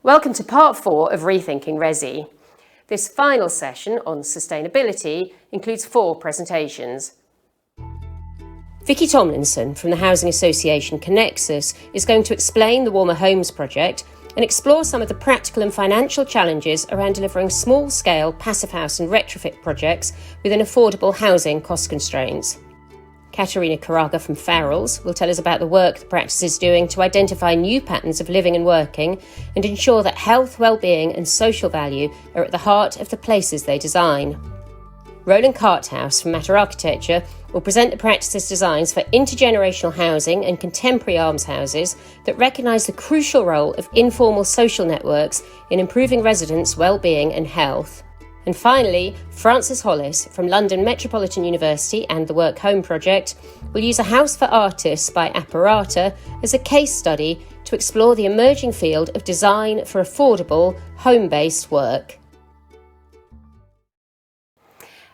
Welcome to part 4 of Rethinking Resi. This final session on sustainability includes 4 presentations. Vicky Tomlinson from the housing association Connexus is going to explain the Warmer Homes project and explore some of the practical and financial challenges around delivering small-scale passive house and retrofit projects within affordable housing cost constraints. Katerina Karaga from Farrells will tell us about the work the practice is doing to identify new patterns of living and working and ensure that health, well-being and social value are at the heart of the places they design. Roland Carthouse from Matter Architecture will present the practice's designs for intergenerational housing and contemporary almshouses that recognise the crucial role of informal social networks in improving residents' well-being and health. And finally, Frances Hollis from London Metropolitan University and the Work Home Project will use a house for artists by Apparata as a case study to explore the emerging field of design for affordable, home-based work.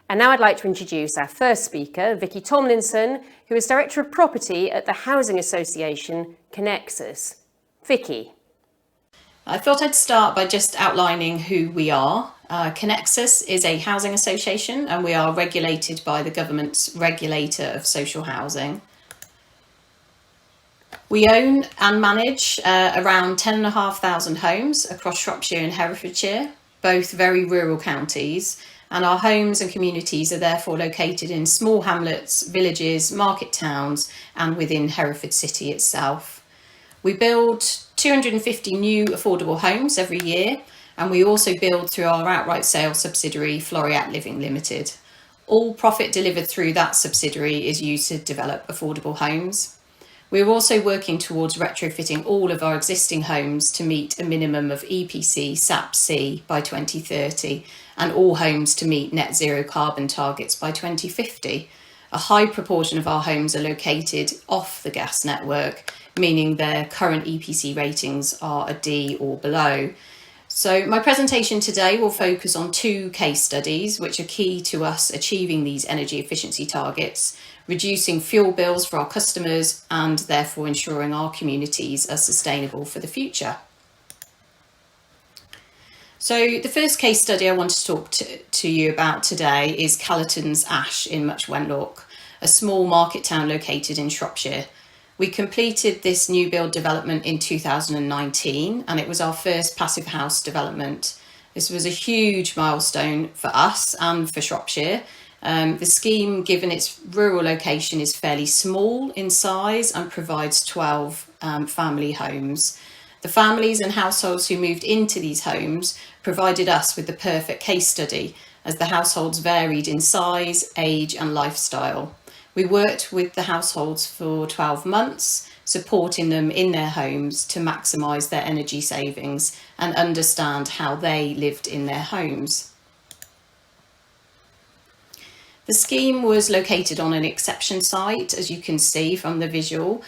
And now I'd like to introduce our first speaker, Vicky Tomlinson, who is Director of Property at the housing association Connexus. Vicky. I thought I'd start by just outlining who we are. Connexus is a housing association and we are regulated by the government's regulator of social housing. We own and manage around 10,500 homes across Shropshire and Herefordshire, both very rural counties, and our homes and communities are therefore located in small hamlets, villages, market towns and within Hereford City itself. We build 250 new affordable homes every year, and we also build through our outright sales subsidiary Floriat Living Limited. All profit delivered through that subsidiary is used to develop affordable homes. We are also working towards retrofitting all of our existing homes to meet a minimum of EPC SAP-C by 2030 and all homes to meet net zero carbon targets by 2050. A high proportion of our homes are located off the gas network, meaning their current EPC ratings are a D or below. So my presentation today will focus on 2 case studies which are key to us achieving these energy efficiency targets, reducing fuel bills for our customers and therefore ensuring our communities are sustainable for the future. So the first case study I want to talk to you about today is Callerton's Ash in Much Wenlock, a small market town located in Shropshire. We completed this new build development in 2019 and it was our first passive house development. This was a huge milestone for us and for Shropshire. The scheme, given its rural location, is fairly small in size and provides 12 family homes. The families and households who moved into these homes provided us with the perfect case study as the households varied in size, age and lifestyle. We worked with the households for 12 months, supporting them in their homes to maximise their energy savings and understand how they lived in their homes. The scheme was located on an exception site, as you can see from the visual,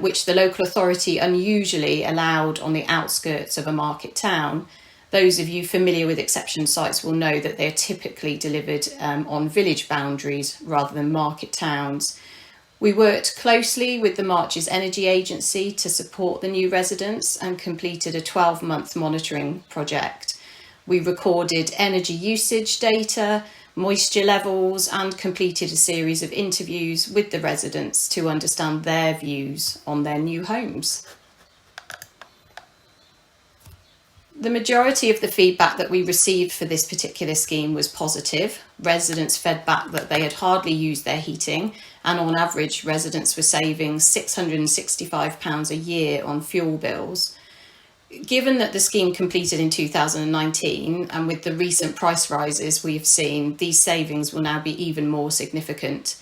which the local authority unusually allowed on the outskirts of a market town. Those of you familiar with exception sites will know that they're typically delivered on village boundaries rather than market towns. We worked closely with the Marches Energy Agency to support the new residents and completed a 12-month monitoring project. We recorded energy usage data, moisture levels and completed a series of interviews with the residents to understand their views on their new homes. The majority of the feedback that we received for this particular scheme was positive. Residents fed back that they had hardly used their heating and on average residents were saving £665 a year on fuel bills. Given that the scheme completed in 2019 and with the recent price rises we have seen, these savings will now be even more significant.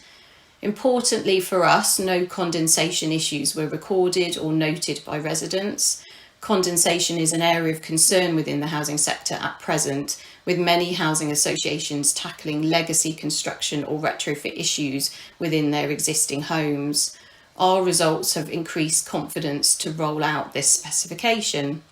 Importantly for us, no condensation issues were recorded or noted by residents. Condensation is an area of concern within the housing sector at present, with many housing associations tackling legacy construction or retrofit issues within their existing homes. Our results have increased confidence to roll out this specification.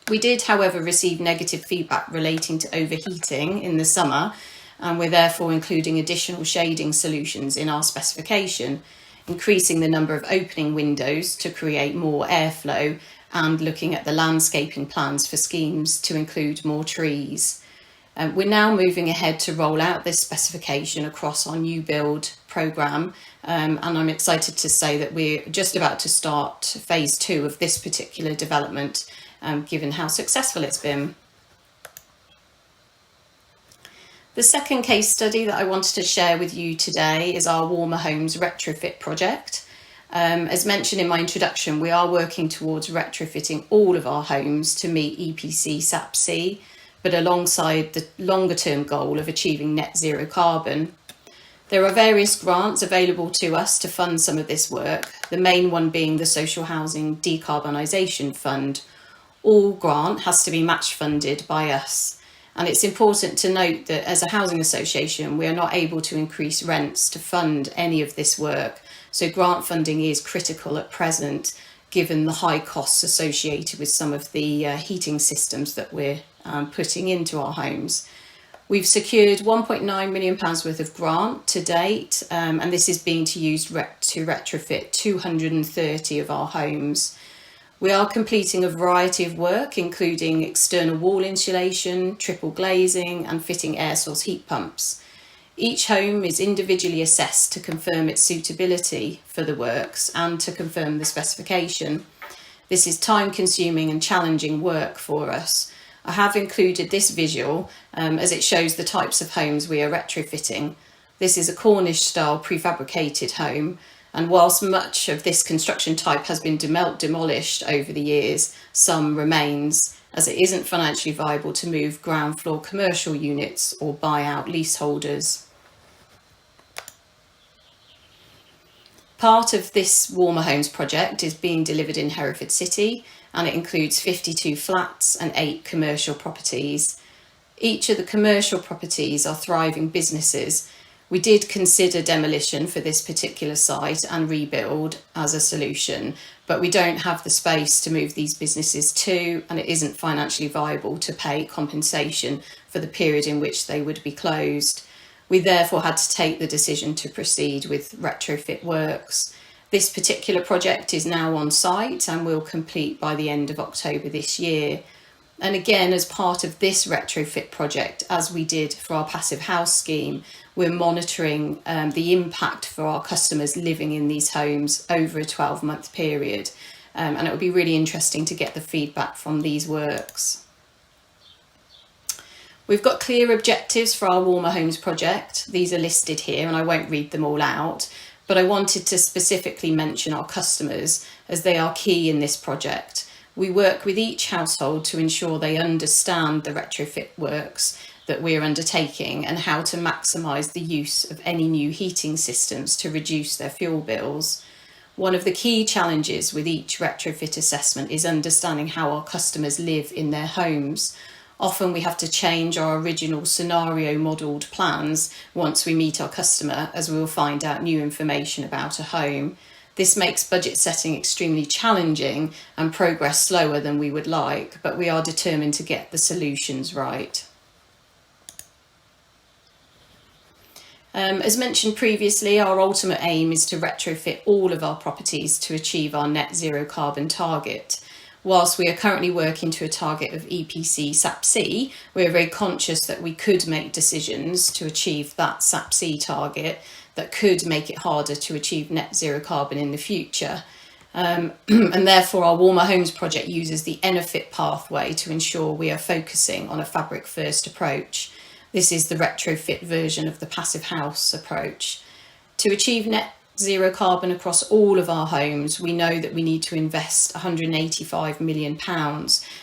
We did, however, receive negative feedback relating to overheating in the summer, and we're therefore including additional shading solutions in our specification, increasing the number of opening windows to create more airflow and looking at the landscaping plans for schemes to include more trees. We're now moving ahead to roll out this specification across our new build programme, and I'm excited to say that we're just about to start phase 2 of this particular development, given how successful it's been. The second case study that I wanted to share with you today is our Warmer Homes retrofit project. As mentioned in my introduction, we are working towards retrofitting all of our homes to meet EPC SAP-C, but alongside the longer term goal of achieving net zero carbon. There are various grants available to us to fund some of this work, the main one being the Social Housing Decarbonisation Fund. All grant has to be match funded by us. And it's important to note that as a housing association, we are not able to increase rents to fund any of this work. So grant funding is critical at present, given the high costs associated with some of the heating systems that we're putting into our homes. We've secured £1.9 million worth of grant to date, and this is being used to retrofit 230 of our homes. We are completing a variety of work, including external wall insulation, triple glazing, and fitting air source heat pumps. Each home is individually assessed to confirm its suitability for the works and to confirm the specification. This is time-consuming and challenging work for us. I have included this visual as it shows the types of homes we are retrofitting. This is a Cornish-style prefabricated home, and whilst much of this construction type has been demolished over the years, some remains, as it isn't financially viable to move ground floor commercial units or buy out leaseholders. Part of this Warmer Homes project is being delivered in Hereford City, and it includes 52 flats and 8 commercial properties. Each of the commercial properties are thriving businesses. We did consider demolition for this particular site and rebuild as a solution, but we don't have the space to move these businesses to, and it isn't financially viable to pay compensation for the period in which they would be closed. We therefore had to take the decision to proceed with retrofit works. This particular project is now on site and will complete by the end of October this year. And again, as part of this retrofit project, as we did for our passive house scheme, we're monitoring the impact for our customers living in these homes over a 12-month period. And it would be really interesting to get the feedback from these works. We've got clear objectives for our Warmer Homes project. These are listed here and I won't read them all out, but I wanted to specifically mention our customers as they are key in this project. We work with each household to ensure they understand the retrofit works that we're undertaking and how to maximise the use of any new heating systems to reduce their fuel bills. One of the key challenges with each retrofit assessment is understanding how our customers live in their homes. Often we have to change our original scenario modelled plans once we meet our customer, as we will find out new information about a home. This makes budget setting extremely challenging and progress slower than we would like, but we are determined to get the solutions right. As mentioned previously, our ultimate aim is to retrofit all of our properties to achieve our net zero carbon target. Whilst we are currently working to a target of EPC SAP-C, we are very conscious that we could make decisions to achieve that SAP-C target that could make it harder to achieve net zero carbon in the future. And therefore our Warmer Homes project uses the Enerfit pathway to ensure we are focusing on a fabric first approach. This is the retrofit version of the passive house approach. To achieve net zero carbon across all of our homes, we know that we need to invest £185 million,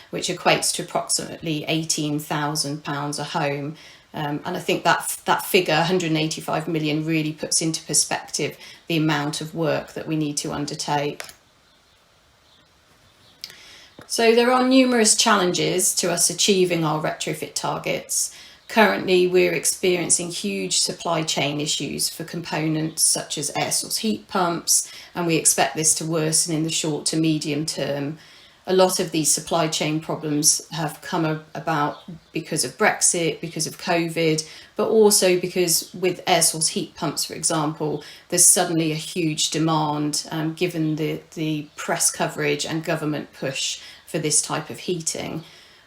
which equates to approximately £18,000 a home. And I think that figure, 185 million, really puts into perspective the amount of work that we need to undertake. So there are numerous challenges to us achieving our retrofit targets. Currently, we're experiencing huge supply chain issues for components such as air source heat pumps, and we expect this to worsen in the short to medium term. A lot of these supply chain problems have come about because of Brexit, because of COVID, but also because with air source heat pumps, for example, there's suddenly a huge demand given the press coverage and government push for this type of heating.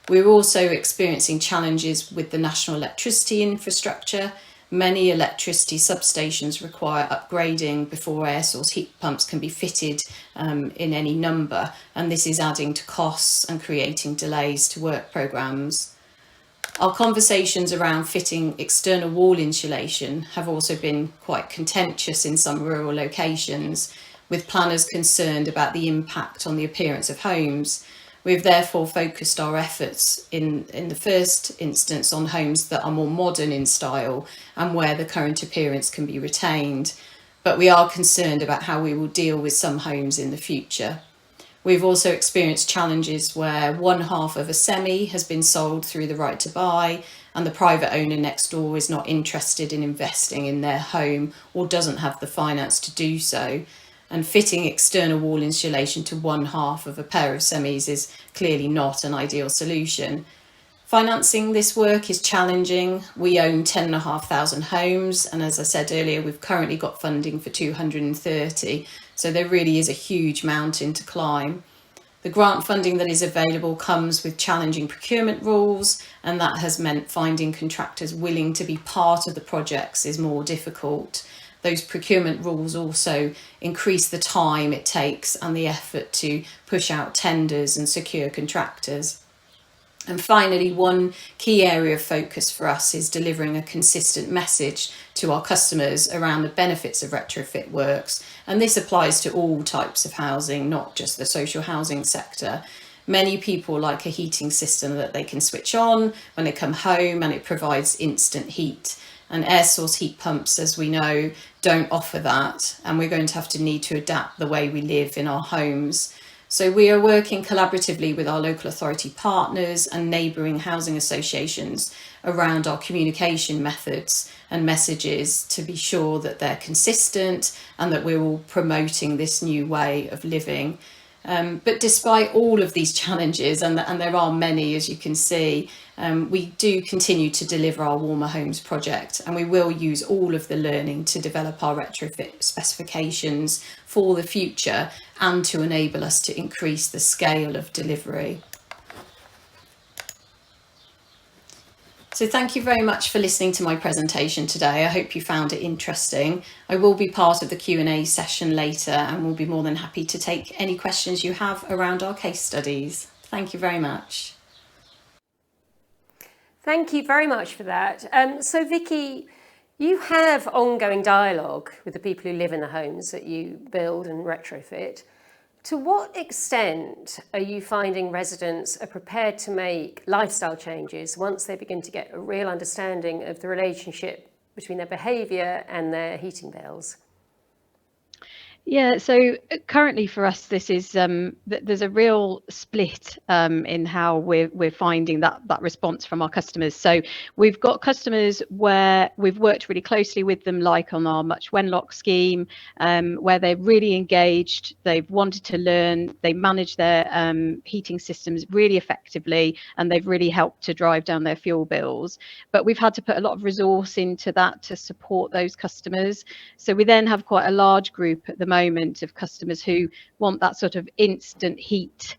We're also experiencing challenges with the national electricity infrastructure. Many electricity substations require upgrading before air source heat pumps can be fitted in any number, and this is adding to costs and creating delays to work programmes. Our conversations around fitting external wall insulation have also been quite contentious in some rural locations, with planners concerned about the impact on the appearance of homes. We've therefore focused our efforts in the first instance on homes that are more modern in style and where the current appearance can be retained. But we are concerned about how we will deal with some homes in the future. We've also experienced challenges where one half of a semi has been sold through the right to buy and the private owner next door is not interested in investing in their home or doesn't have the finance to do so. And fitting external wall insulation to one half of a pair of semis is clearly not an ideal solution. Financing this work is challenging. We own 10,500 homes, and as I said earlier, we've currently got funding for 230, so there really is a huge mountain to climb. The grant funding that is available comes with challenging procurement rules, and that has meant finding contractors willing to be part of the projects is more difficult. Those procurement rules also increase the time it takes and the effort to push out tenders and secure contractors. And finally, one key area of focus for us is delivering a consistent message to our customers around the benefits of retrofit works. And this applies to all types of housing, not just the social housing sector. Many people like a heating system that they can switch on when they come home and it provides instant heat. And air source heat pumps, as we know, don't offer that. And we're going to need to adapt the way we live in our homes. So we are working collaboratively with our local authority partners and neighbouring housing associations around our communication methods and messages to be sure that they're consistent and that we're all promoting this new way of living. But despite all of these challenges, and there are many, as you can see, we do continue to deliver our Warmer Homes project, and we will use all of the learning to develop our retrofit specifications for the future and to enable us to increase the scale of delivery. So thank you very much for listening to my presentation today. I hope you found it interesting. I will be part of the Q&A session later and will be more than happy to take any questions you have around our case studies. Thank you very much. Thank you very much for that. So Vicky, you have ongoing dialogue with the people who live in the homes that you build and retrofit. To what extent are you finding residents are prepared to make lifestyle changes once they begin to get a real understanding of the relationship between their behaviour and their heating bills? Yeah, so currently for us, this is there's a real split in how we're finding that response from our customers. So we've got customers where we've worked really closely with them, like on our Much Wenlock scheme, where they're really engaged, they've wanted to learn, they manage their heating systems really effectively, and they've really helped to drive down their fuel bills. But we've had to put a lot of resource into that to support those customers. So we then have quite a large group at the moment of customers who want that sort of instant heat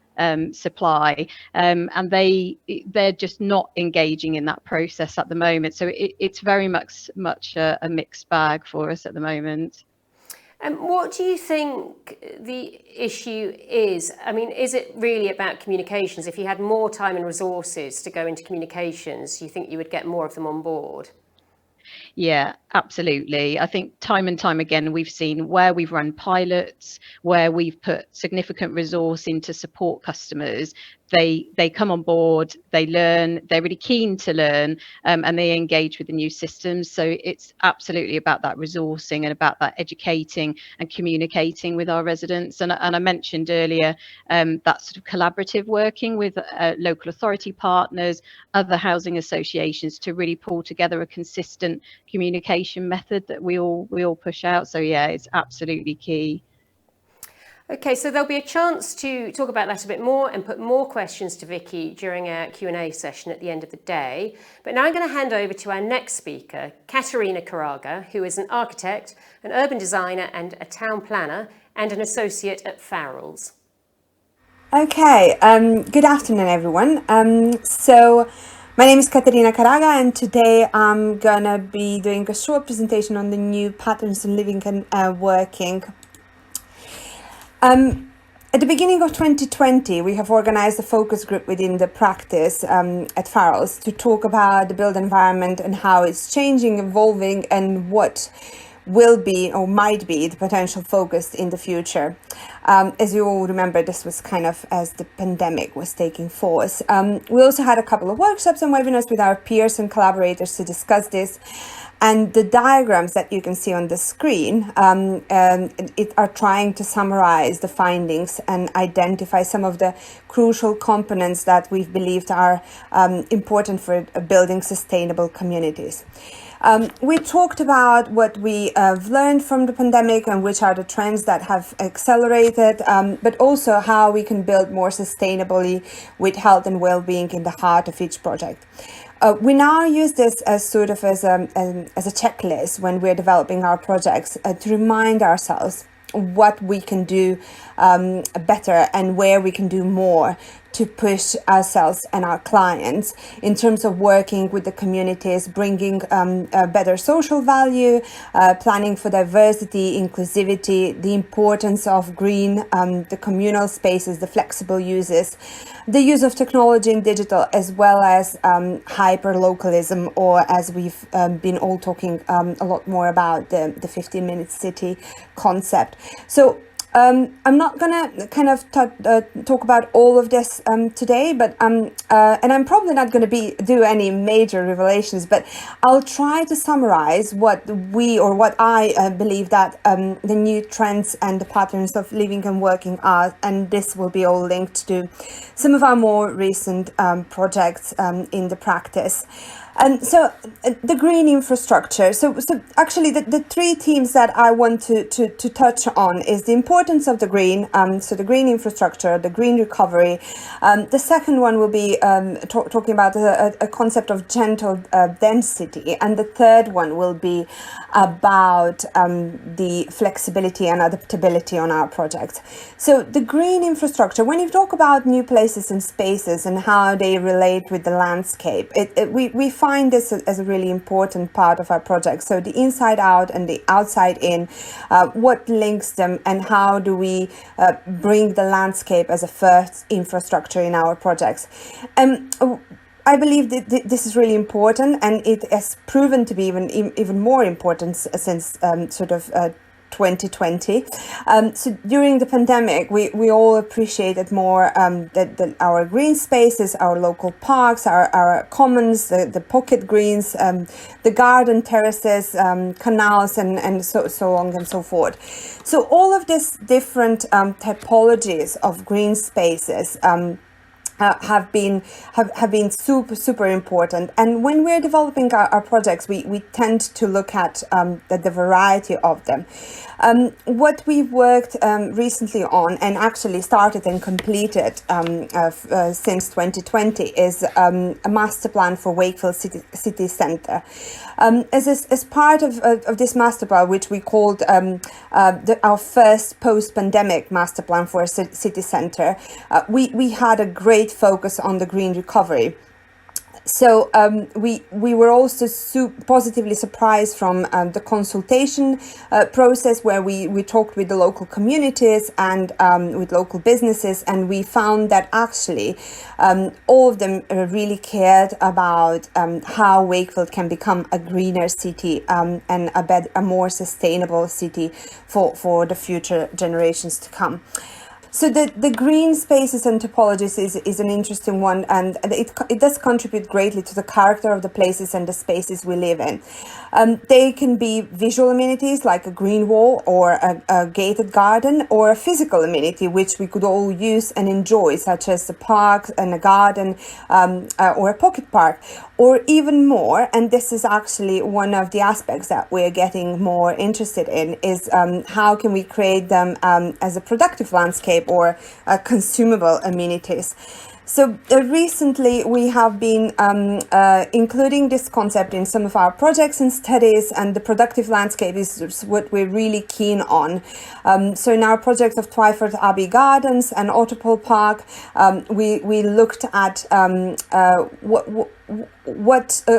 supply, and they're just not engaging in that process at the moment. So it's very much a mixed bag for us at the moment. And what do you think the issue is? I mean, is it really about communications? If you had more time and resources to go into communications, you think you would get more of them on board? Yeah, absolutely. I think time and time again, we've seen where we've run pilots, where we've put significant resource into support customers. They come on board, they learn, they're really keen to learn, and they engage with the new systems. So it's absolutely about that resourcing and about that educating and communicating with our residents. And I mentioned earlier that sort of collaborative working with local authority partners, other housing associations to really pull together a consistent communication method that we all push out. So yeah, it's absolutely key. Okay, so there'll be a chance to talk about that a bit more and put more questions to Vicky during our Q&A session at the end of the day. But now I'm going to hand over to our next speaker, Katerina Karaga, who is an architect, an urban designer and a town planner, and an associate at Farrell's. Okay, good afternoon, everyone. My name is Katerina Karaga, and today I'm gonna be doing a short presentation on the new patterns in living and working. At the beginning of 2020, we have organized a focus group within the practice at Farrell's to talk about the built environment and how it's changing, evolving, and what will be or might be the potential focus in the future. As you all remember, this was kind of as the pandemic was taking force. We also had a couple of workshops and webinars with our peers and collaborators to discuss this. And the diagrams that you can see on the screen are trying to summarize the findings and identify some of the crucial components that we've believed are important for building sustainable communities. We talked about what we have learned from the pandemic and which are the trends that have accelerated, but also how we can build more sustainably with health and well-being in the heart of each project. We now use this as sort of as a checklist when we're developing our projects to remind ourselves what we can do better and where we can do more to push ourselves and our clients in terms of working with the communities, bringing a better social value, planning for diversity, inclusivity, the importance of green, the communal spaces, the flexible uses, the use of technology and digital, as well as hyper-localism, or as we've been all talking a lot more about, the 15-minute city concept. So I'm not gonna kind of talk about all of this today, but and I'm probably not going to do any major revelations, but I'll try to summarize what I believe that the new trends and the patterns of living and working are, and this will be all linked to some of our more recent projects in the practice. And so the green infrastructure. So actually the three themes that I want to touch on is the importance of the green. So the green infrastructure, the green recovery. The second one will be talking about a concept of gentle density. And the third one will be about the flexibility and adaptability on our projects. So the green infrastructure, when you talk about new places and spaces and how they relate with the landscape, we find this as a really important part of our project. So the inside out and the outside in, what links them, and how do we bring the landscape as a first infrastructure in our projects. I believe that this is really important, and it has proven to be even more important since 2020. So during the pandemic, we all appreciated more that our green spaces, our local parks, our commons, the pocket greens, the garden terraces, canals, and so on and so forth. So all of these different typologies of green spaces have been super important. And when we're developing our projects, we tend to look at the variety of them. What we've worked recently on, and actually started and completed since 2020, is a master plan for Wakefield city centre. As part of this master plan, which we called our first post-pandemic master plan for a city centre, we had a great focus on the green recovery. So we were also positively surprised from the consultation process, where we talked with the local communities and with local businesses, and we found that actually all of them really cared about how Wakefield can become a greener city and a more sustainable city for the future generations to come. So the green spaces and topologies is an interesting one, and it does contribute greatly to the character of the places and the spaces we live in. They can be visual amenities like a green wall or a gated garden, or a physical amenity which we could all use and enjoy, such as a park and a garden or a pocket park, or even more. And this is actually one of the aspects that we're getting more interested in, is how can we create them as a productive landscape or consumable amenities. So recently we have been including this concept in some of our projects and studies, and the productive landscape is what we're really keen on. So in our project of Twyford Abbey Gardens and Autopole Park, we looked at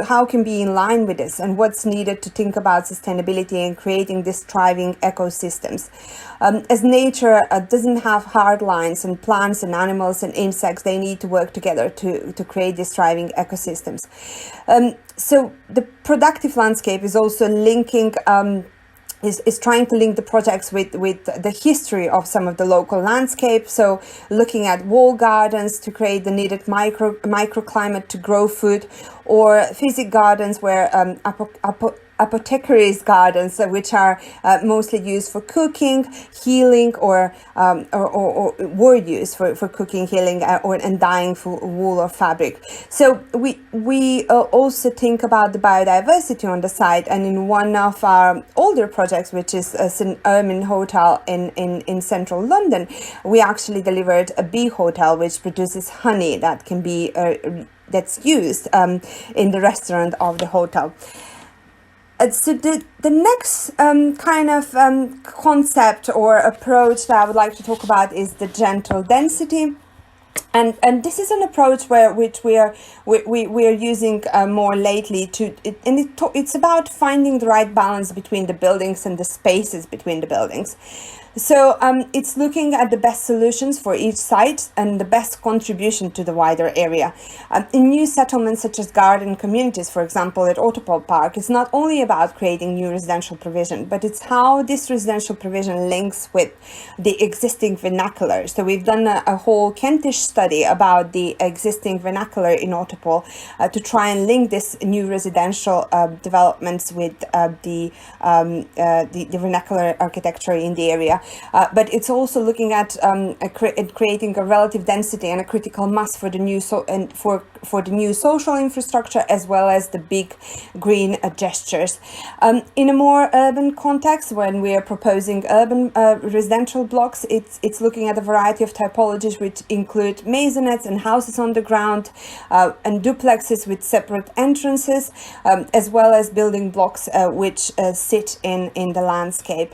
how can be in line with this, and what's needed to think about sustainability and creating these thriving ecosystems. As nature doesn't have hard lines, and plants and animals and insects, they need to work together to create these thriving ecosystems. So the productive landscape is also linking is trying to link the projects with the history of some of the local landscape. So looking at wall gardens to create the needed microclimate to grow food, or physic gardens where apothecaries gardens, which are mostly used for cooking, healing, or were used for cooking, healing, and dyeing for wool or fabric. So we also think about the biodiversity on the site, and in one of our older projects, which is St. Ermin Hotel in central London, we actually delivered a bee hotel which produces honey that can be that's used in the restaurant of the hotel. So the next kind of concept or approach that I would like to talk about is the gentle density. And this is an approach which we are using more lately it's about finding the right balance between the buildings and the spaces between the buildings. So it's looking at the best solutions for each site and the best contribution to the wider area. In new settlements such as garden communities, for example, at Autopole Park, it's not only about creating new residential provision, but it's how this residential provision links with the existing vernacular. So we've done a whole Kentish study about the existing vernacular in Autopole to try and link this new residential developments with the vernacular architecture in the area. But it's also looking at creating a relative density and a critical mass for the new for the new social infrastructure, as well as the big green gestures. In a more urban context, when we are proposing urban residential blocks, it's looking at a variety of typologies which include maisonettes and houses on the ground, and duplexes with separate entrances, as well as building blocks which sit in the landscape.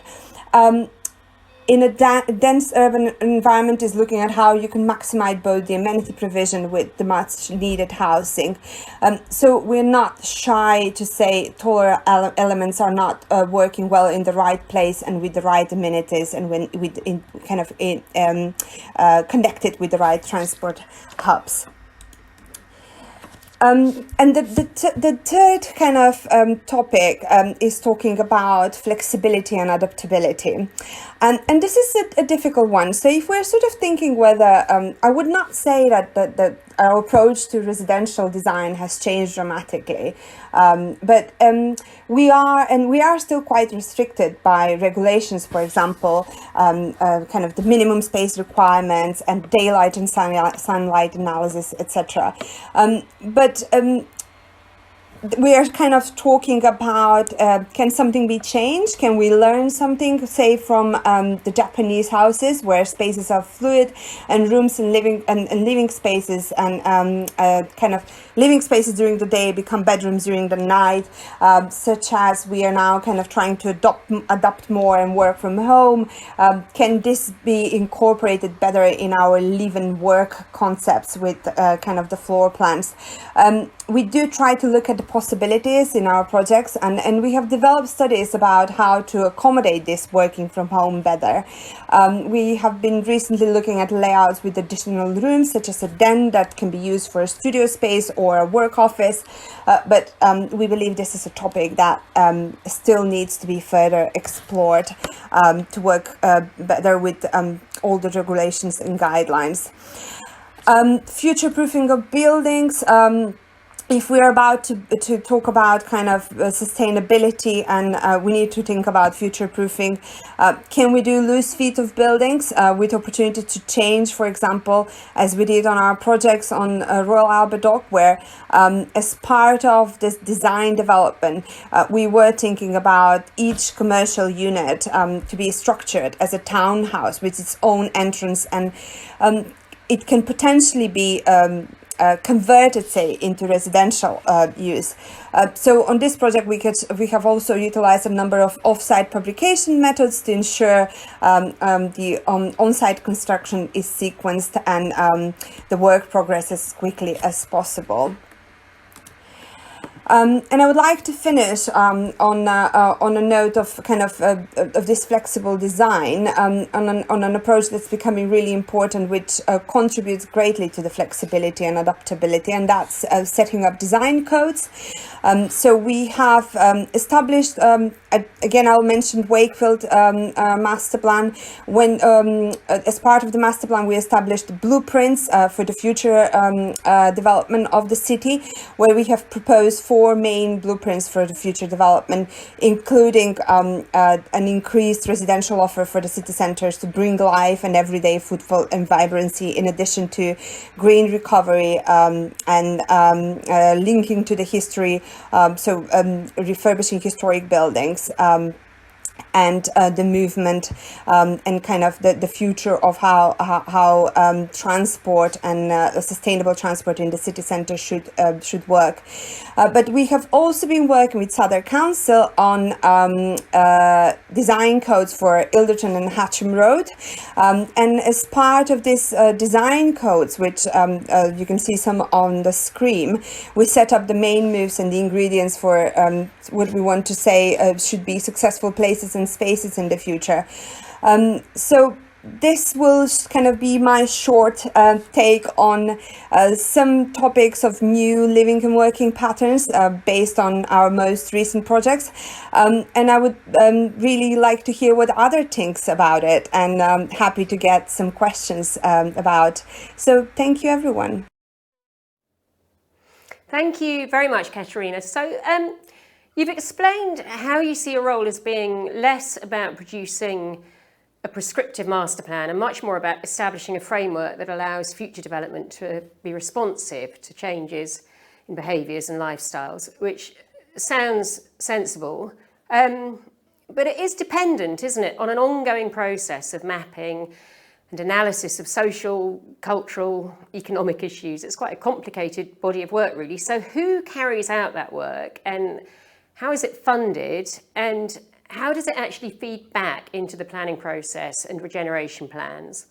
In a dense urban environment is looking at how you can maximize both the amenity provision with the much needed housing. So we're not shy to say taller elements are not working well in the right place and with the right amenities, and when connected with the right transport hubs. And the third kind of topic is talking about flexibility and adaptability. And this is a difficult one. So if we're sort of thinking whether, I would not say that our approach to residential design has changed dramatically, but we are still quite restricted by regulations, for example, kind of the minimum space requirements and daylight and sunlight analysis, etc. But we are kind of talking about can something be changed? Can we learn something, say, from the Japanese houses where spaces are fluid and rooms and living spaces and kind of living spaces during the day become bedrooms during the night, such as we are now kind of trying to adapt more and work from home. Can this be incorporated better in our live and work concepts with kind of the floor plans? We do try to look at the possibilities in our projects, and we have developed studies about how to accommodate this working from home better. We have been recently looking at layouts with additional rooms, such as a den that can be used for a studio space or a work office, but we believe this is a topic that still needs to be further explored to work better with all the regulations and guidelines. Future-proofing of buildings. If we're about to talk about kind of sustainability and we need to think about future-proofing, can we do loose feet of buildings with opportunity to change, for example, as we did on our projects on Royal Albert Dock, where as part of this design development, we were thinking about each commercial unit to be structured as a townhouse with its own entrance, and it can potentially be converted, say, into residential use. So on this project, we have also utilized a number of off-site publication methods to ensure the on-site construction is sequenced and the work progresses as quickly as possible. And I would like to finish on a note of kind of this flexible design on an approach that's becoming really important, which contributes greatly to the flexibility and adaptability, and that's setting up design codes. So we have established, again, I'll mention Wakefield master plan. When as part of the master plan, we established blueprints for the future development of the city, where we have proposed 4 main blueprints for the future development, including an increased residential offer for the city centres to bring life and everyday footfall and vibrancy, in addition to green recovery and linking to the history, so refurbishing historic buildings. And the movement and kind of the future of how transport and sustainable transport in the city centre should work. But we have also been working with Southwark Council on design codes for Ilderton and Hatcham Road. And as part of this design codes, which you can see some on the screen, we set up the main moves and the ingredients for what we want to say should be successful places and spaces in the future. So this will kind of be my short take on some topics of new living and working patterns based on our most recent projects. And I would really like to hear what other thinks about it, and happy to get some questions about. So thank you, everyone. Thank you very much, Katerina. So you've explained how you see a role as being less about producing a prescriptive master plan and much more about establishing a framework that allows future development to be responsive to changes in behaviours and lifestyles, which sounds sensible. But it is dependent, isn't it, on an ongoing process of mapping and analysis of social, cultural, economic issues. It's quite a complicated body of work, really. So who carries out that work, and how is it funded, and how does it actually feed back into the planning process and regeneration plans?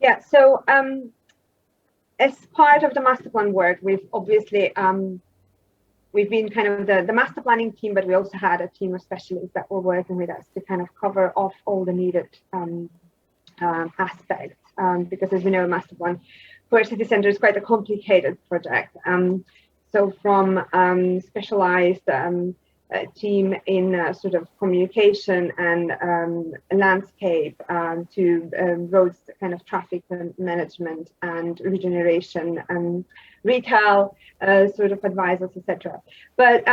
Yeah, so as part of the master plan work, we've obviously we've been kind of the master planning team, but we also had a team of specialists that were working with us to kind of cover off all the needed aspects, because as we know, master plan for a city centre is quite a complicated project. So from specialized team in sort of communication and landscape to roads, kind of traffic management and regeneration and retail sort of advisors, etc. But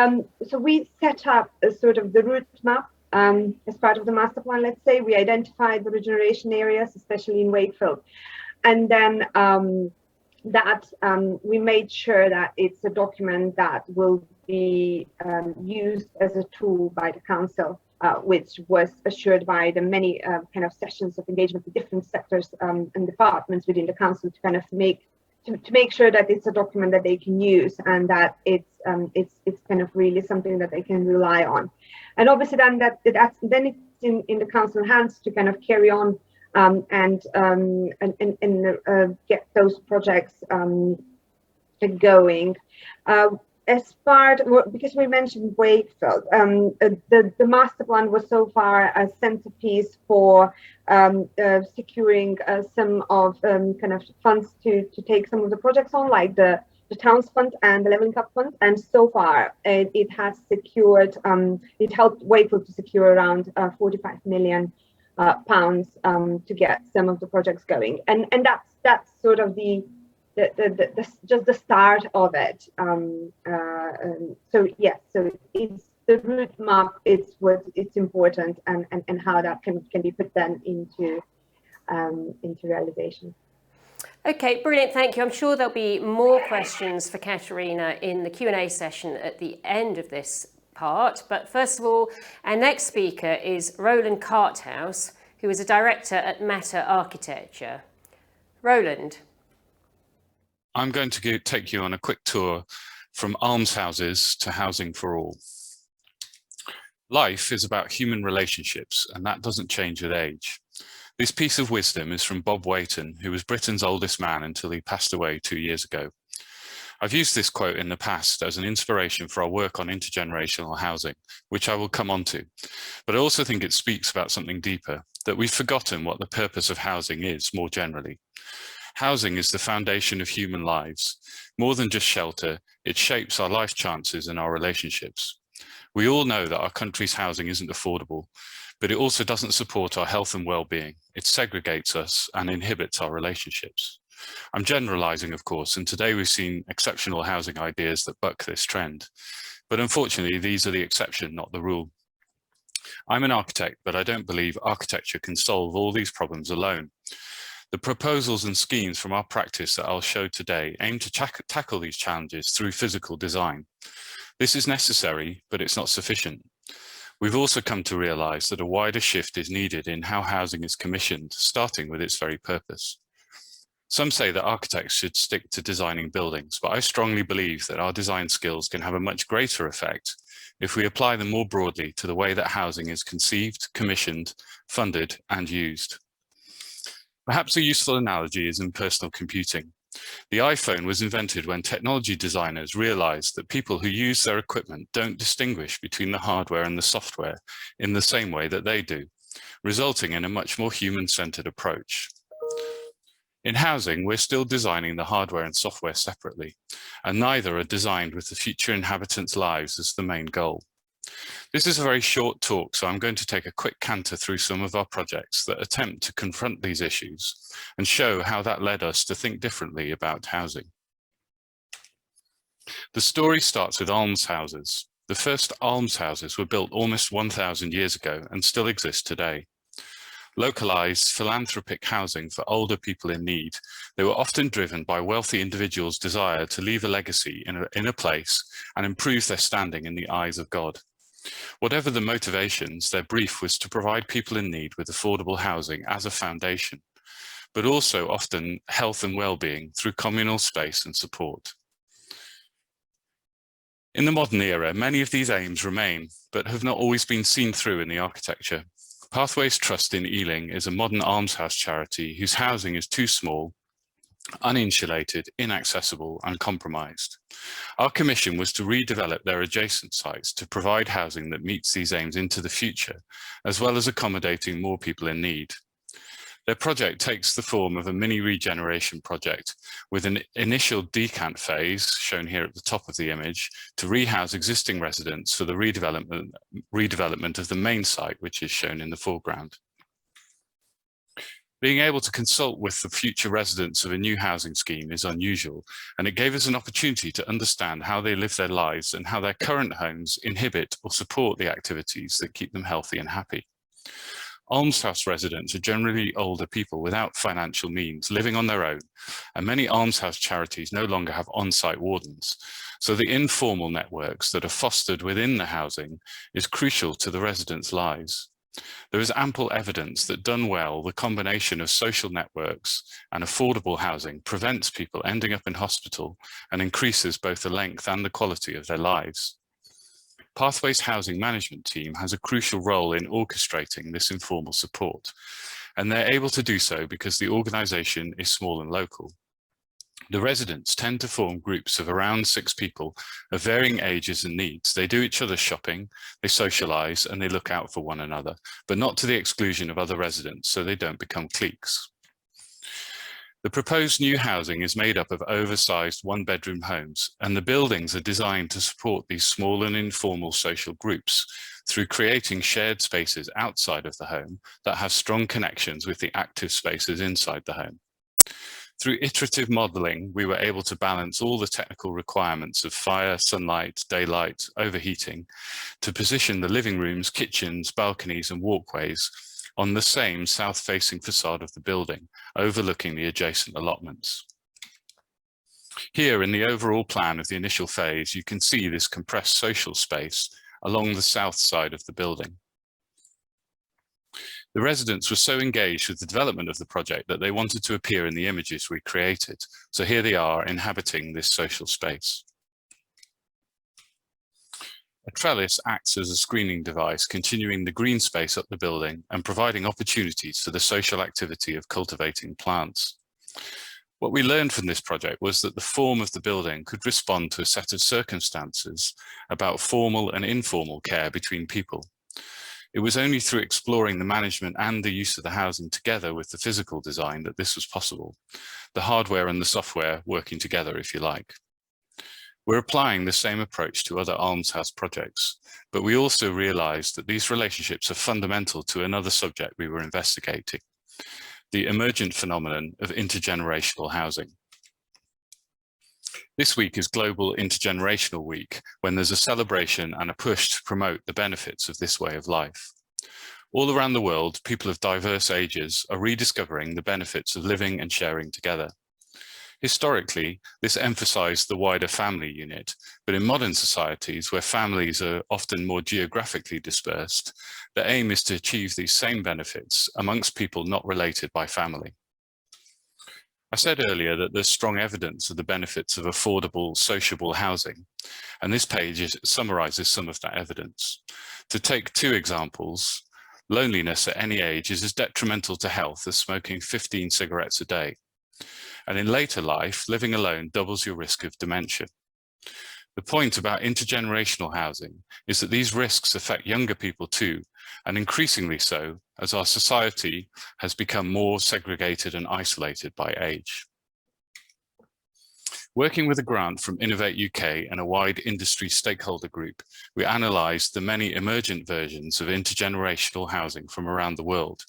so we set up a sort of the route map as part of the master plan. Let's say we identified the regeneration areas, especially in Wakefield, and then we made sure that it's a document that will be used as a tool by the council, which was assured by the many kind of sessions of engagement with different sectors and departments within the council to kind of make sure that it's a document that they can use and that it's kind of really something that they can rely on. And obviously then it's in the council hands to kind of carry on and get those projects going. As part, because we mentioned Wakefield, the master plan was so far a centerpiece for securing some of kind of funds to take some of the projects on, like the Towns Fund and the Levelling Up Fund. And so far, it has secured, it helped Wakefield to secure around 45 million pounds to get some of the projects going. And that's sort of just the start of it. So yes, so it's the route map. It's important, and how that can be put then into realization. Okay, brilliant, thank you. I'm sure there'll be more questions for Katerina in the Q&A session at the end of this part. But first of all, our next speaker is Roland Carthouse, who is a director at Matter Architecture. Roland. I'm going to take you on a quick tour from almshouses to housing for all. Life is about human relationships, and that doesn't change with age. This piece of wisdom is from Bob Waiton, who was Britain's oldest man until he passed away 2 years ago. I've used this quote in the past as an inspiration for our work on intergenerational housing, which I will come on to. But I also think it speaks about something deeper, that we've forgotten what the purpose of housing is more generally. Housing is the foundation of human lives. More than just shelter, it shapes our life chances and our relationships. We all know that our country's housing isn't affordable, but it also doesn't support our health and well-being. It segregates us and inhibits our relationships. I'm generalizing, of course, and today we've seen exceptional housing ideas that buck this trend. But unfortunately, these are the exception, not the rule. I'm an architect, but I don't believe architecture can solve all these problems alone. The proposals and schemes from our practice that I'll show today aim to tackle these challenges through physical design. This is necessary, but it's not sufficient. We've also come to realize that a wider shift is needed in how housing is commissioned, starting with its very purpose. Some say that architects should stick to designing buildings, but I strongly believe that our design skills can have a much greater effect if we apply them more broadly to the way that housing is conceived, commissioned, funded, and used. Perhaps a useful analogy is in personal computing. The iPhone was invented when technology designers realized that people who use their equipment don't distinguish between the hardware and the software in the same way that they do, resulting in a much more human-centered approach. In housing, we're still designing the hardware and software separately, and neither are designed with the future inhabitants' lives as the main goal. This is a very short talk, so I'm going to take a quick canter through some of our projects that attempt to confront these issues and show how that led us to think differently about housing. The story starts with almshouses. The first almshouses were built almost 1,000 years ago and still exist today. Localized philanthropic housing for older people in need, they were often driven by wealthy individuals' desire to leave a legacy in a place and improve their standing in the eyes of God. Whatever the motivations, their brief was to provide people in need with affordable housing as a foundation, but also often health and well-being through communal space and support. In the modern era, many of these aims remain, but have not always been seen through in the architecture. Pathways Trust in Ealing is a modern almshouse charity whose housing is too small, uninsulated, inaccessible, and compromised. Our commission was to redevelop their adjacent sites to provide housing that meets these aims into the future, as well as accommodating more people in need. Their project takes the form of a mini regeneration project with an initial decant phase, shown here at the top of the image, to rehouse existing residents for the redevelopment of the main site, which is shown in the foreground. Being able to consult with the future residents of a new housing scheme is unusual, and it gave us an opportunity to understand how they live their lives and how their current homes inhibit or support the activities that keep them healthy and happy. Almshouse residents are generally older people without financial means, living on their own, and many almshouse charities no longer have on-site wardens. So the informal networks that are fostered within the housing is crucial to the residents' lives. There is ample evidence that done well, the combination of social networks and affordable housing prevents people ending up in hospital and increases both the length and the quality of their lives. Pathways Housing Management Team has a crucial role in orchestrating this informal support, and they're able to do so because the organisation is small and local. The residents tend to form groups of around 6 people of varying ages and needs. They do each other's shopping, they socialise, and they look out for one another, but not to the exclusion of other residents, so they don't become cliques. The proposed new housing is made up of oversized one-bedroom homes, and the buildings are designed to support these small and informal social groups through creating shared spaces outside of the home that have strong connections with the active spaces inside the home. Through iterative modelling, we were able to balance all the technical requirements of fire, sunlight, daylight, overheating to position the living rooms, kitchens, balconies and walkways on the same south-facing facade of the building, overlooking the adjacent allotments. Here in the overall plan of the initial phase, you can see this compressed social space along the south side of the building. The residents were so engaged with the development of the project that they wanted to appear in the images we created. So here they are inhabiting this social space. A trellis acts as a screening device, continuing the green space up the building and providing opportunities for the social activity of cultivating plants. What we learned from this project was that the form of the building could respond to a set of circumstances about formal and informal care between people. It was only through exploring the management and the use of the housing together with the physical design that this was possible, the hardware and the software working together, if you like. We're applying the same approach to other almshouse projects, but we also realized that these relationships are fundamental to another subject we were investigating, the emergent phenomenon of intergenerational housing. This week is Global Intergenerational Week, when there's a celebration and a push to promote the benefits of this way of life. All around the world, people of diverse ages are rediscovering the benefits of living and sharing together. Historically, this emphasized the wider family unit, but in modern societies where families are often more geographically dispersed, the aim is to achieve these same benefits amongst people not related by family. I said earlier that there's strong evidence of the benefits of affordable, sociable housing, and this page summarizes some of that evidence. To take 2 examples, loneliness at any age is as detrimental to health as smoking 15 cigarettes a day. And in later life, living alone doubles your risk of dementia. The point about intergenerational housing is that these risks affect younger people too, and increasingly so as our society has become more segregated and isolated by age. Working with a grant from Innovate UK and a wide industry stakeholder group, we analysed the many emergent versions of intergenerational housing from around the world,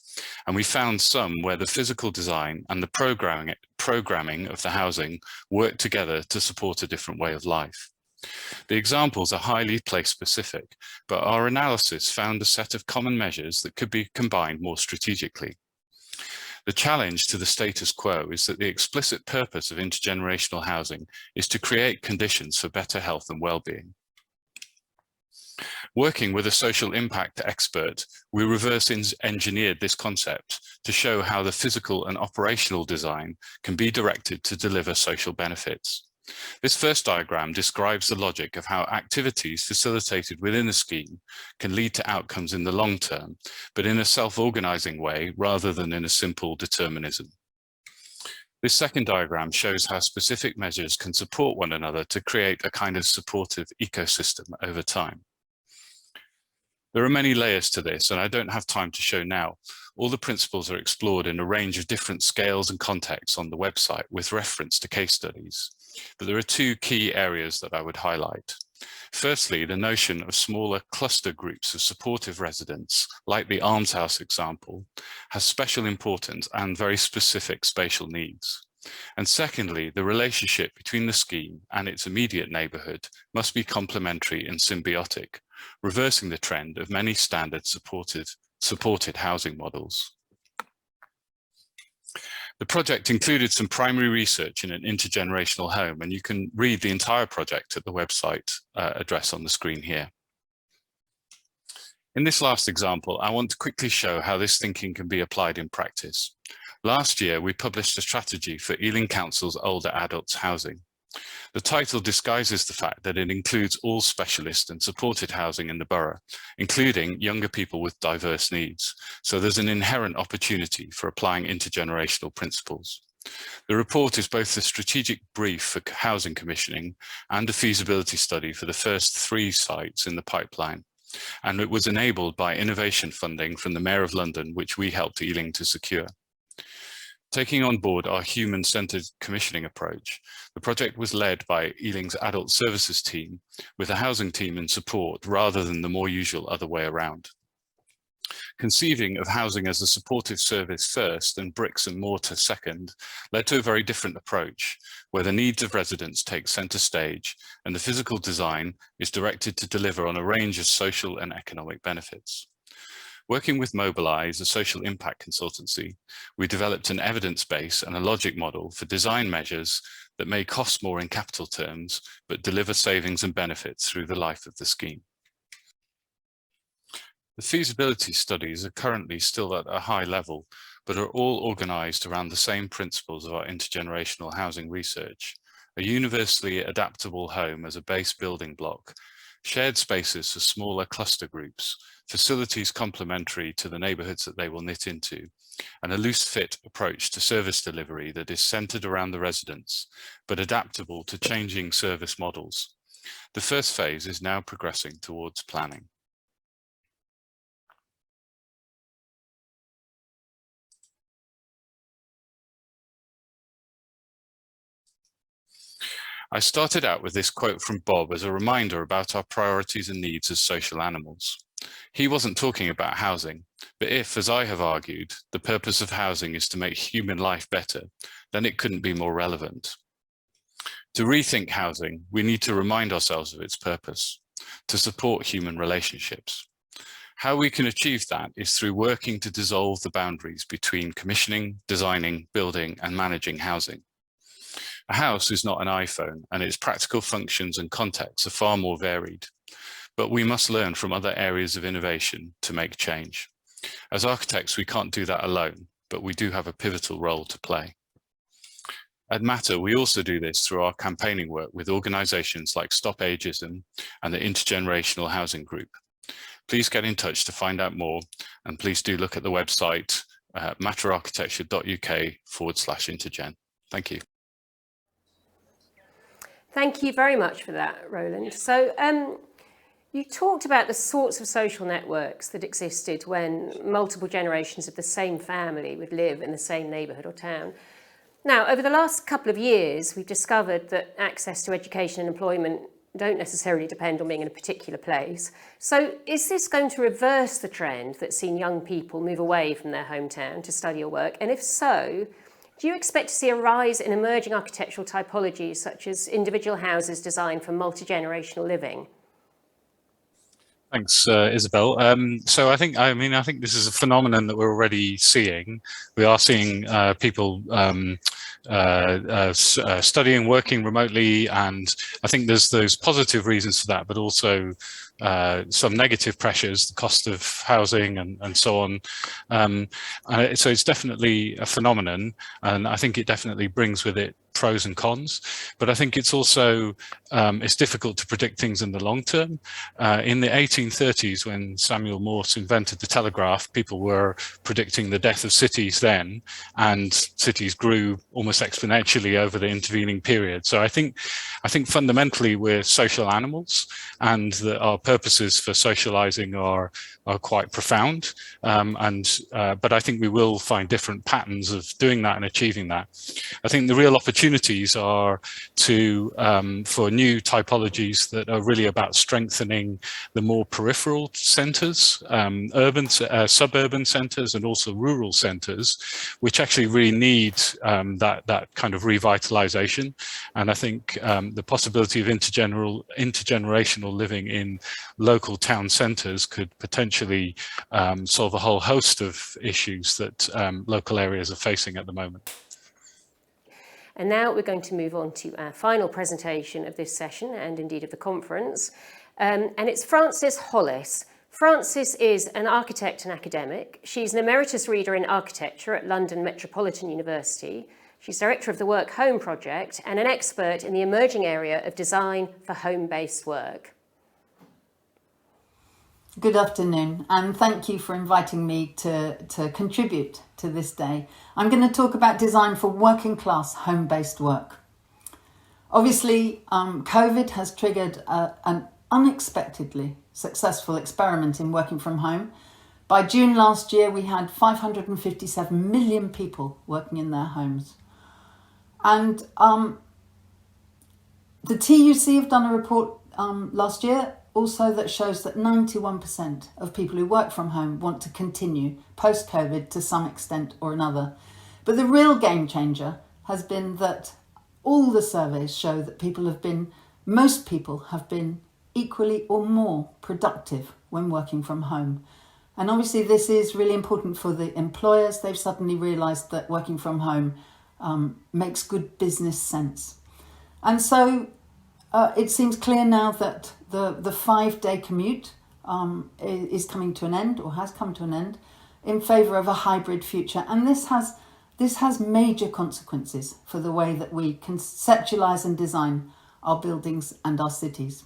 and we found some where the physical design and the programming of the housing work together to support a different way of life. The examples are highly place-specific, but our analysis found a set of common measures that could be combined more strategically. The challenge to the status quo is that the explicit purpose of intergenerational housing is to create conditions for better health and well-being. Working with a social impact expert, we reverse engineered this concept to show how the physical and operational design can be directed to deliver social benefits. This first diagram describes the logic of how activities facilitated within a scheme can lead to outcomes in the long term, but in a self-organizing way rather than in a simple determinism. This second diagram shows how specific measures can support one another to create a kind of supportive ecosystem over time. There are many layers to this, and I don't have time to show now. All the principles are explored in a range of different scales and contexts on the website with reference to case studies. But there are 2 key areas that I would highlight. Firstly, the notion of smaller cluster groups of supportive residents, like the almshouse example, has special importance and very specific spatial needs. And secondly, the relationship between the scheme and its immediate neighbourhood must be complementary and symbiotic, reversing the trend of many standard supported housing models. The project included some primary research in an intergenerational home, and you can read the entire project at the website address on the screen here. In this last example, I want to quickly show how this thinking can be applied in practice. Last year, we published a strategy for Ealing Council's older adults housing. The title disguises the fact that it includes all specialist and supported housing in the borough, including younger people with diverse needs. So there's an inherent opportunity for applying intergenerational principles. The report is both the strategic brief for housing commissioning and a feasibility study for the first 3 sites in the pipeline, and it was enabled by innovation funding from the Mayor of London, which we helped Ealing to secure. Taking on board our human-centred commissioning approach, the project was led by Ealing's adult services team, with a housing team in support rather than the more usual other way around. Conceiving of housing as a supportive service first and bricks and mortar second led to a very different approach, where the needs of residents take centre stage and the physical design is directed to deliver on a range of social and economic benefits. Working with Mobilise, a social impact consultancy, we developed an evidence base and a logic model for design measures that may cost more in capital terms, but deliver savings and benefits through the life of the scheme. The feasibility studies are currently still at a high level, but are all organised around the same principles of our intergenerational housing research: a universally adaptable home as a base building block, shared spaces for smaller cluster groups, facilities complementary to the neighbourhoods that they will knit into, and a loose fit approach to service delivery that is centred around the residents, but adaptable to changing service models. The first phase is now progressing towards planning. I started out with this quote from Bob as a reminder about our priorities and needs as social animals. He wasn't talking about housing, but if, as I have argued, the purpose of housing is to make human life better, then it couldn't be more relevant. To rethink housing, we need to remind ourselves of its purpose: to support human relationships. How we can achieve that is through working to dissolve the boundaries between commissioning, designing, building, and managing housing. A house is not an iPhone, and its practical functions and contexts are far more varied. But we must learn from other areas of innovation to make change. As architects, we can't do that alone, but we do have a pivotal role to play. At Matter, we also do this through our campaigning work with organisations like Stop Ageism and the Intergenerational Housing Group. Please get in touch to find out more, and please do look at the website matterarchitecture.uk/intergen. Thank you. Thank you very much for that, Roland. So you talked about the sorts of social networks that existed when multiple generations of the same family would live in the same neighbourhood or town. Now, over the last couple of years, we've discovered that access to education and employment don't necessarily depend on being in a particular place. So is this going to reverse the trend that's seen young people move away from their hometown to study or work? And if so, do you expect to see a rise in emerging architectural typologies such as individual houses designed for multi-generational living? Thanks, Isabel. So I think this is a phenomenon that we're already seeing. We are seeing people studying, working remotely, and I think there's those positive reasons for that, but also some negative pressures, the cost of housing and so on. So it's definitely a phenomenon, and I think it definitely brings with it pros and cons, but I think it's also it's difficult to predict things in the long term. In the 1830s, when Samuel Morse invented the telegraph, people were predicting the death of cities then, and cities grew almost exponentially over the intervening period. So I think fundamentally we're social animals, and that our purposes for socializing are quite profound. But I think we will find different patterns of doing that and achieving that. I think the real opportunities are for new typologies that are really about strengthening the more peripheral centres, suburban centres, and also rural centres, which actually really need that kind of revitalisation. And I think the possibility of intergenerational living in local town centres could potentially solve a whole host of issues that local areas are facing at the moment. And now we're going to move on to our final presentation of this session, and indeed of the conference. And it's Frances Hollis. Frances is an architect and academic. She's an emeritus reader in architecture at London Metropolitan University. She's director of the Work Home project and an expert in the emerging area of design for home-based work. Good afternoon, and thank you for inviting me to contribute to this day. I'm going to talk about design for working class home-based work. Obviously, COVID has triggered an unexpectedly successful experiment in working from home. By June last year, we had 557 million people working in their homes. And the TUC have done a report last year also that shows that 91% of people who work from home want to continue post-COVID to some extent or another. But the real game changer has been that all the surveys show that most people have been equally or more productive when working from home. And obviously this is really important for the employers. They've suddenly realised that working from home makes good business sense. And so it seems clear now that the 5-day commute is coming to an end, or has come to an end, in favour of a hybrid future. And this has major consequences for the way that we conceptualise and design our buildings and our cities.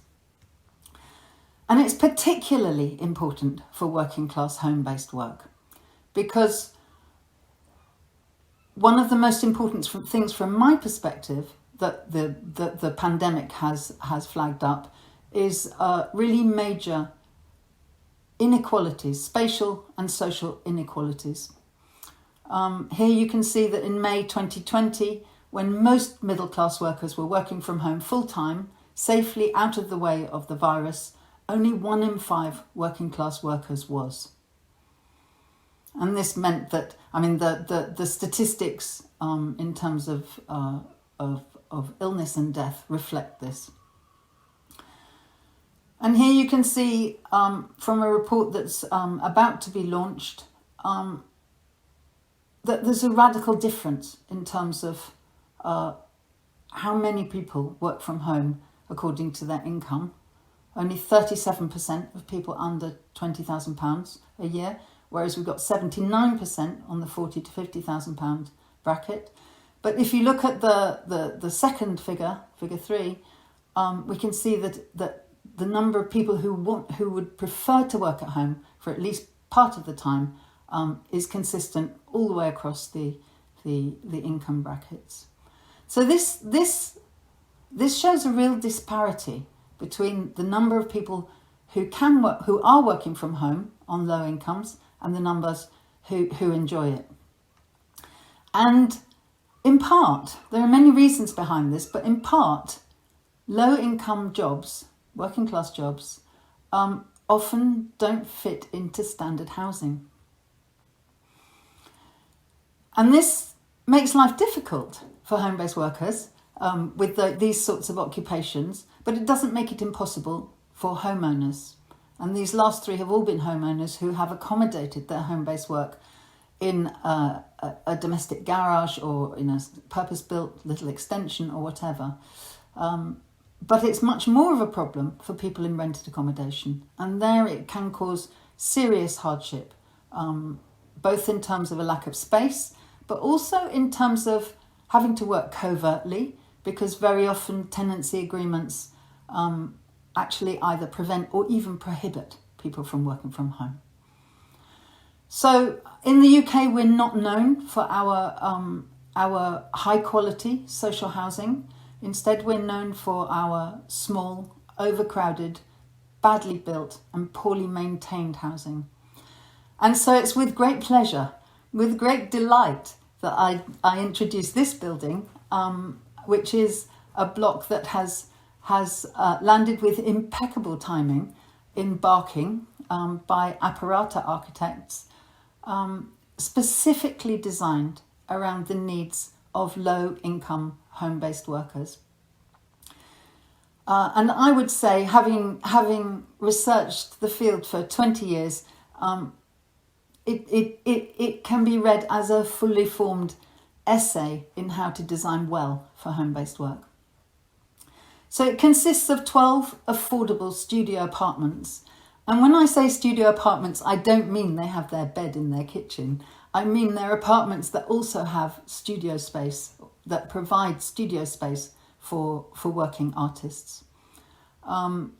And it's particularly important for working class home-based work, because one of the most important things from my perspective that the pandemic has flagged up is really major inequalities, spatial and social inequalities. Here you can see that in May 2020, when most middle class workers were working from home full-time, safely out of the way of the virus, only 1 in 5 working class workers was. And this meant that, the statistics in terms of illness and death reflect this. And here you can see from a report that's about to be launched that there's a radical difference in terms of how many people work from home according to their income. Only 37% of people under £20,000 a year, whereas we've got 79% on the £40,000 to £50,000 bracket. But if you look at the second figure, figure 3, we can see that the number of people who would prefer to work at home for at least part of the time is consistent all the way across the income brackets. So this shows a real disparity between the number of people who are working from home on low incomes and the numbers who enjoy it. And in part, there are many reasons behind this, but in part, low income jobs, working class jobs, often don't fit into standard housing. And this makes life difficult for home-based workers with these sorts of occupations, but it doesn't make it impossible for homeowners. And these last 3 have all been homeowners who have accommodated their home-based work in a domestic garage or in a purpose-built little extension or whatever. But it's much more of a problem for people in rented accommodation. And there it can cause serious hardship, both in terms of a lack of space, but also in terms of having to work covertly, because very often tenancy agreements actually either prevent or even prohibit people from working from home. So in the UK, we're not known for our high quality social housing. Instead, we're known for our small, overcrowded, badly built and poorly maintained housing. And so it's with great pleasure, with great delight that I introduce this building, which is a block that has landed with impeccable timing in Barking by Apparata Architects, specifically designed around the needs of low-income home-based workers. And I would say, having researched the field for 20 years, it can be read as a fully formed essay in how to design well for home-based work. So it consists of 12 affordable studio apartments. And when I say studio apartments, I don't mean they have their bed in their kitchen. I mean they're apartments that also have studio space, that provide studio space for working artists. And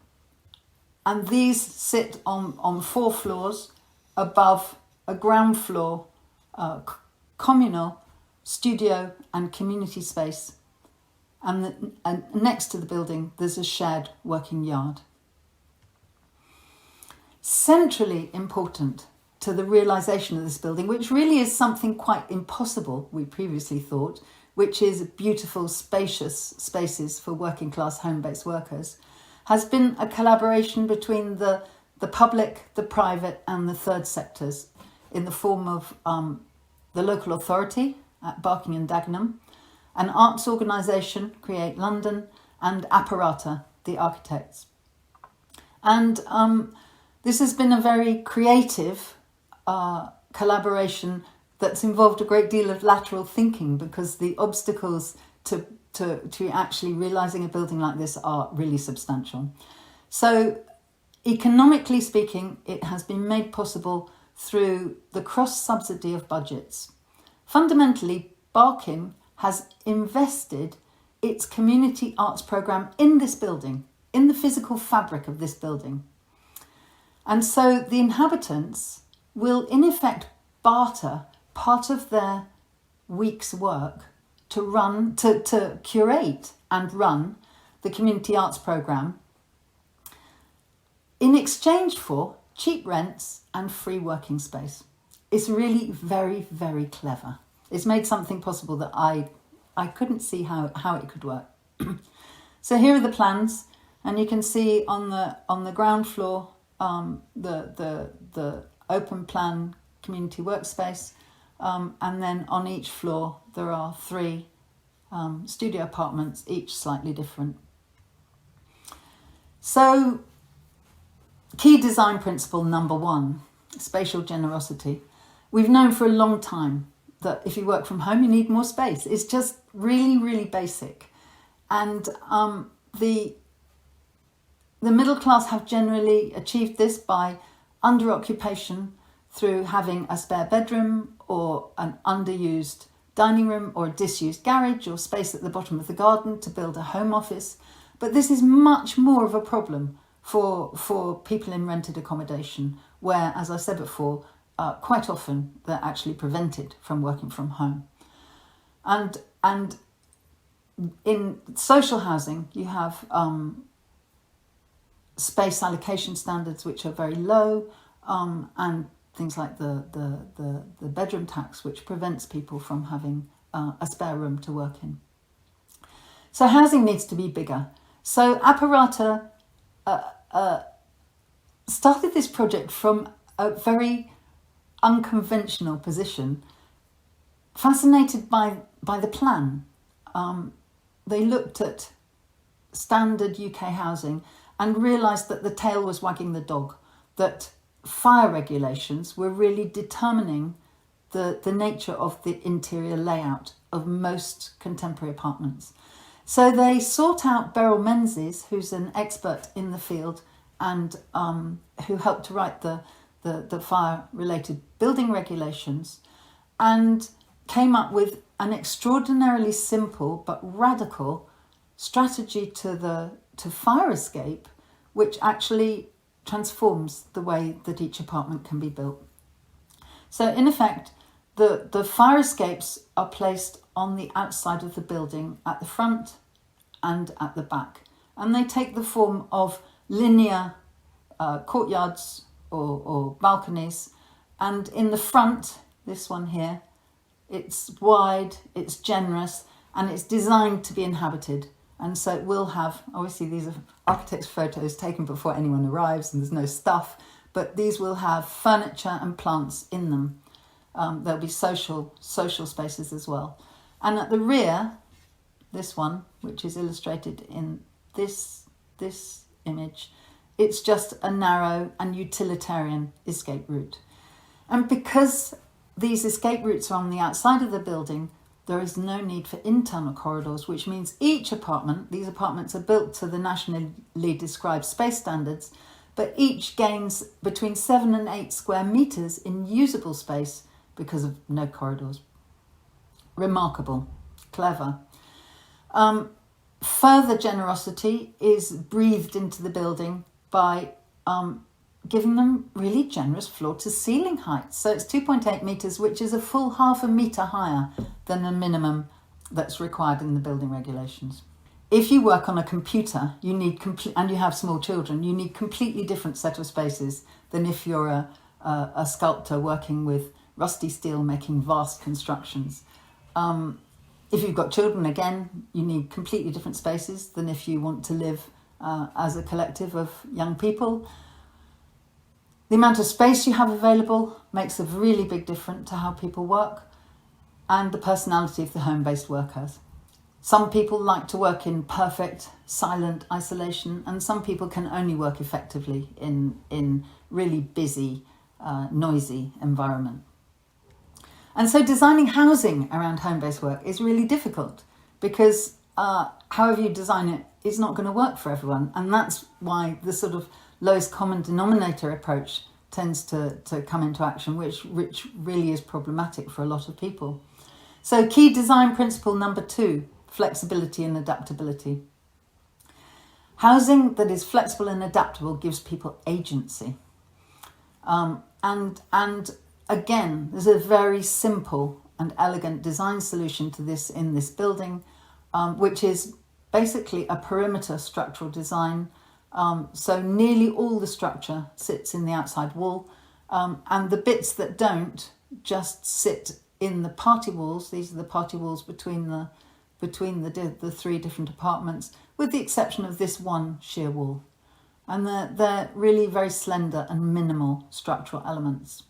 And these sit on 4 floors above a ground floor communal studio and community space. And next to the building, there's a shared working yard. Centrally important to the realisation of this building, which really is something quite impossible, we previously thought, which is beautiful, spacious spaces for working class home-based workers, has been a collaboration between the public, the private and the third sectors in the form of the local authority at Barking and Dagenham, an arts organisation, Create London, and Apparata, the architects. And this has been a very creative collaboration that's involved a great deal of lateral thinking, because the obstacles to actually realising a building like this are really substantial. So economically speaking, it has been made possible through the cross-subsidy of budgets. Fundamentally, Barking has invested its community arts programme in this building, in the physical fabric of this building. And so the inhabitants will in effect barter part of their week's work to curate and run the community arts programme in exchange for cheap rents and free working space. It's really very, very clever. It's made something possible that I couldn't see how it could work. So here are the plans, and you can see on the ground floor the open plan community workspace, and then on each floor there are 3 studio apartments, each slightly different. So, key design principle number 1, spatial generosity. We've known for a long time that if you work from home, you need more space. It's just really, really basic. And the middle class have generally achieved this by under occupation through having a spare bedroom or an underused dining room or a disused garage or space at the bottom of the garden to build a home office. But this is much more of a problem for people in rented accommodation, where, as I said before, quite often they're actually prevented from working from home. And in social housing, you have space allocation standards which are very low, and things like the bedroom tax, which prevents people from having a spare room to work in. So housing needs to be bigger. So Apparata started this project from a very unconventional position, fascinated by the plan. They looked at standard UK housing and realised that the tail was wagging the dog, that fire regulations were really determining the nature of the interior layout of most contemporary apartments. So they sought out Beryl Menzies, who's an expert in the field and who helped to write the fire-related building regulations, and came up with an extraordinarily simple but radical strategy to fire escape, which actually transforms the way that each apartment can be built. So in effect, the fire escapes are placed on the outside of the building, at the front and at the back, and they take the form of linear courtyards or balconies. And in the front, this one here, it's wide, it's generous, and it's designed to be inhabited. And so it will have, obviously these are architects' photos taken before anyone arrives and there's no stuff, but these will have furniture and plants in them. There'll be social spaces as well. And at the rear, this one, which is illustrated in this image, it's just a narrow and utilitarian escape route. And because these escape routes are on the outside of the building, there is no need for internal corridors, which means each apartment, these apartments are built to the nationally described space standards, but each gains between 7 and 8 square metres in usable space because of no corridors. Remarkable, clever. Further generosity is breathed into the building by giving them really generous floor to ceiling heights. So it's 2.8 metres, which is a full half a metre higher than the minimum that's required in the building regulations. If you work on a computer, you need and you have small children, you need completely different set of spaces than if you're a sculptor working with rusty steel making vast constructions. If you've got children, again, you need completely different spaces than if you want to live as a collective of young people. The amount of space you have available makes a really big difference to how people work and the personality of the home-based workers. Some people like to work in perfect, silent isolation, and some people can only work effectively in really busy, noisy environment. And so designing housing around home-based work is really difficult because however you design it, it's not going to work for everyone. And that's why the sort of lowest common denominator approach tends to come into action, which really is problematic for a lot of people. So key design principle number 2, flexibility and adaptability. Housing that is flexible and adaptable gives people agency. And again, there's a very simple and elegant design solution to this in this building, which is basically a perimeter structural design. So nearly all the structure sits in the outside wall, and the bits that don't just sit in the party walls. These are the party walls between the 3 different apartments, with the exception of this one sheer wall. And they're really very slender and minimal structural elements.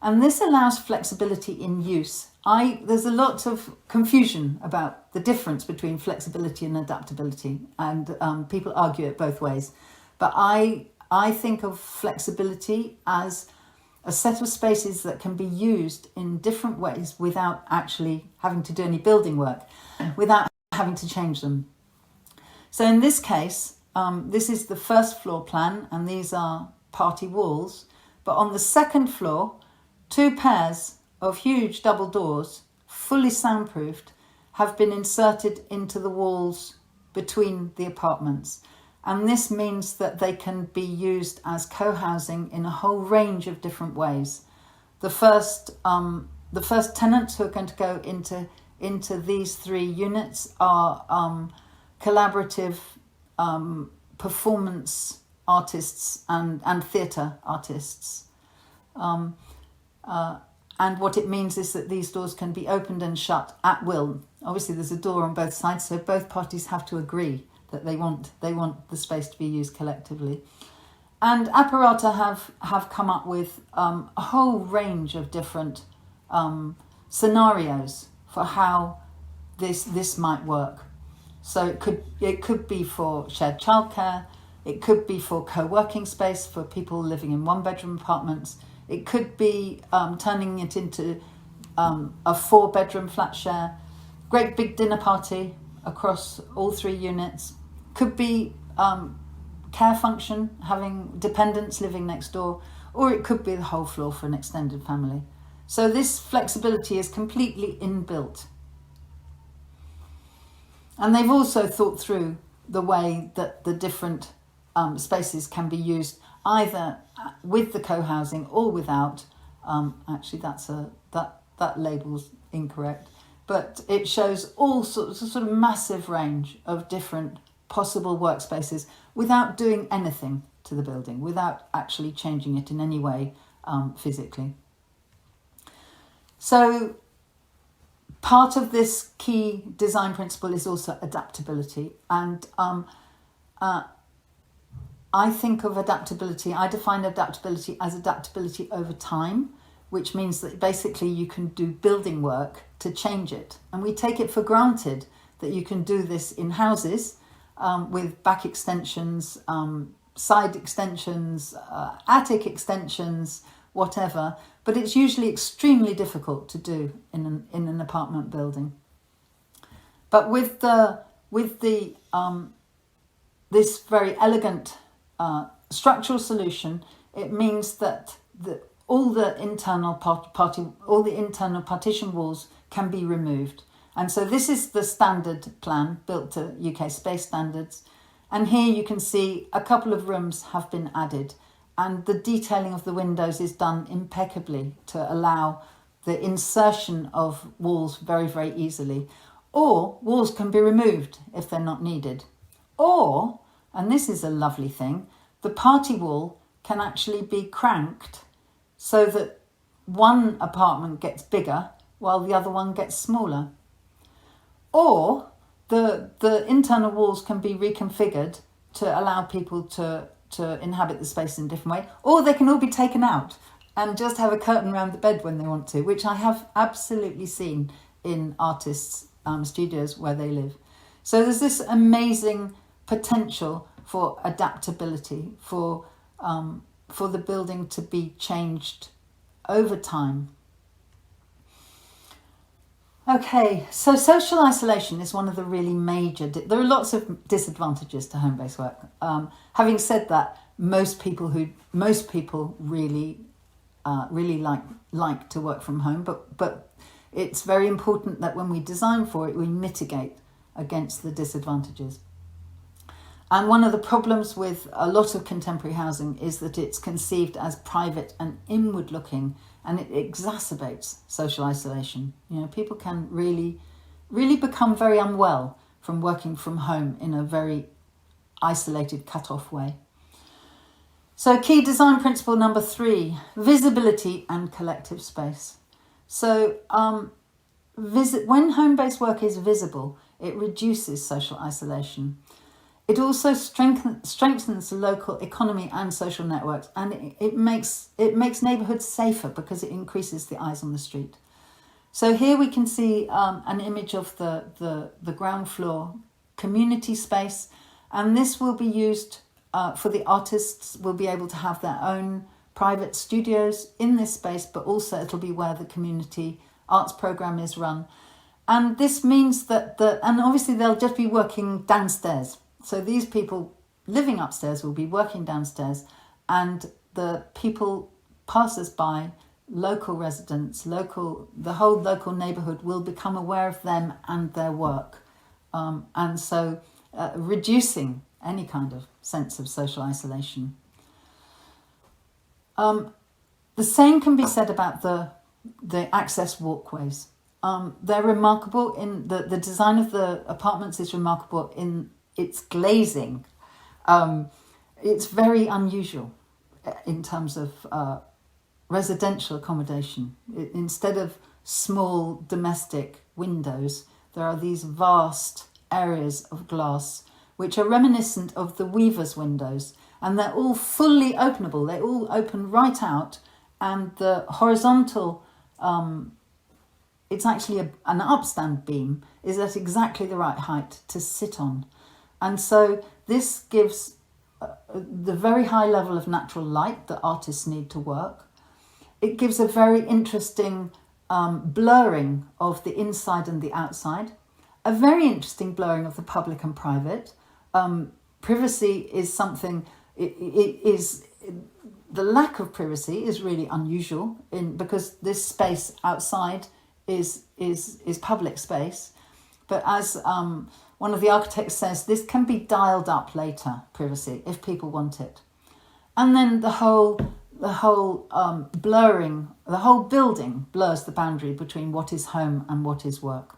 And this allows flexibility in use. There's a lot of confusion about the difference between flexibility and adaptability, and people argue it both ways. But I think of flexibility as a set of spaces that can be used in different ways without actually having to do any building work, without having to change them. So in this case, this is the first floor plan, and these are party walls. But on the second floor, 2 pairs of huge double doors, fully soundproofed, have been inserted into the walls between the apartments. And this means that they can be used as co-housing in a whole range of different ways. The first tenants who are going to go into these 3 units are collaborative performance artists and theatre artists. And what it means is that these doors can be opened and shut at will. Obviously, there's a door on both sides, so both parties have to agree that they want the space to be used collectively. And Apparata have come up with a whole range of different scenarios for how this might work. So it could be for shared childcare, it could be for co-working space for people living in 1-bedroom apartments. It could be turning it into a 4-bedroom flat share, great big dinner party across all 3 units. Could be care function, having dependents living next door, or it could be the whole floor for an extended family. So this flexibility is completely inbuilt. And they've also thought through the way that the different spaces can be used either with the co-housing or without. Actually, that label's incorrect, but it shows all sorts of sort of massive range of different possible workspaces without doing anything to the building, without actually changing it in any way physically. So part of this key design principle is also adaptability, and I think of adaptability, I define adaptability as adaptability over time, which means that basically you can do building work to change it. And we take it for granted that you can do this in houses with back extensions, side extensions, attic extensions, whatever. But it's usually extremely difficult to do in an apartment building. But with this very elegant structural solution, it means that all the internal partition walls can be removed. And so this is the standard plan built to UK space standards, And here you can see a couple of rooms have been added, and the detailing of the windows is done impeccably to allow the insertion of walls very, very easily. Or walls can be removed if they're not needed. Or, and this is a lovely thing, the party wall can actually be cranked so that one apartment gets bigger while the other one gets smaller. Or the internal walls can be reconfigured to allow people to inhabit the space in a different way. Or they can all be taken out and just have a curtain around the bed when they want to, which I have absolutely seen in artists' studios where they live. So there's this amazing potential for adaptability, for the building to be changed over time. Okay, so social isolation is one of the really major... there are lots of disadvantages to home-based work. Having said that, most people really like to work from home, but it's very important that when we design for it, we mitigate against the disadvantages. And one of the problems with a lot of contemporary housing is that it's conceived as private and inward-looking, and it exacerbates social isolation. You know, people can really become very unwell from working from home in a very isolated, cut-off way. So key design principle number 3, visibility and collective space. So when home-based work is visible, it reduces social isolation. It also strengthens the local economy and social networks, and it makes neighbourhoods safer because it increases the eyes on the street. So here we can see an image of the ground floor community space, and this will be used for the artists. Will be able to have their own private studios in this space, but also it'll be where the community arts programme is run. And this means that and obviously they'll just be working downstairs. So these people living upstairs will be working downstairs, and the people, passers-by, local residents, the whole local neighbourhood will become aware of them and their work. And so reducing any kind of sense of social isolation. The same can be said about the access walkways. They're remarkable in the design of the apartments is remarkable in its glazing. It's very unusual in terms of residential accommodation. Instead of small domestic windows, there are these vast areas of glass which are reminiscent of the weaver's windows, and they're all fully openable. They all open right out, and the horizontal, it's actually an upstand beam, is at exactly the right height to sit on. And so this gives the very high level of natural light that artists need to work. It gives a very interesting blurring of the inside and the outside, a very interesting blurring of the public and private. Privacy is something, the lack of privacy is really unusual because this space outside is public space. But as one of the architects says, this can be dialed up later, privacy, if people want it. And then the whole blurring, the whole building blurs the boundary between what is home and what is work.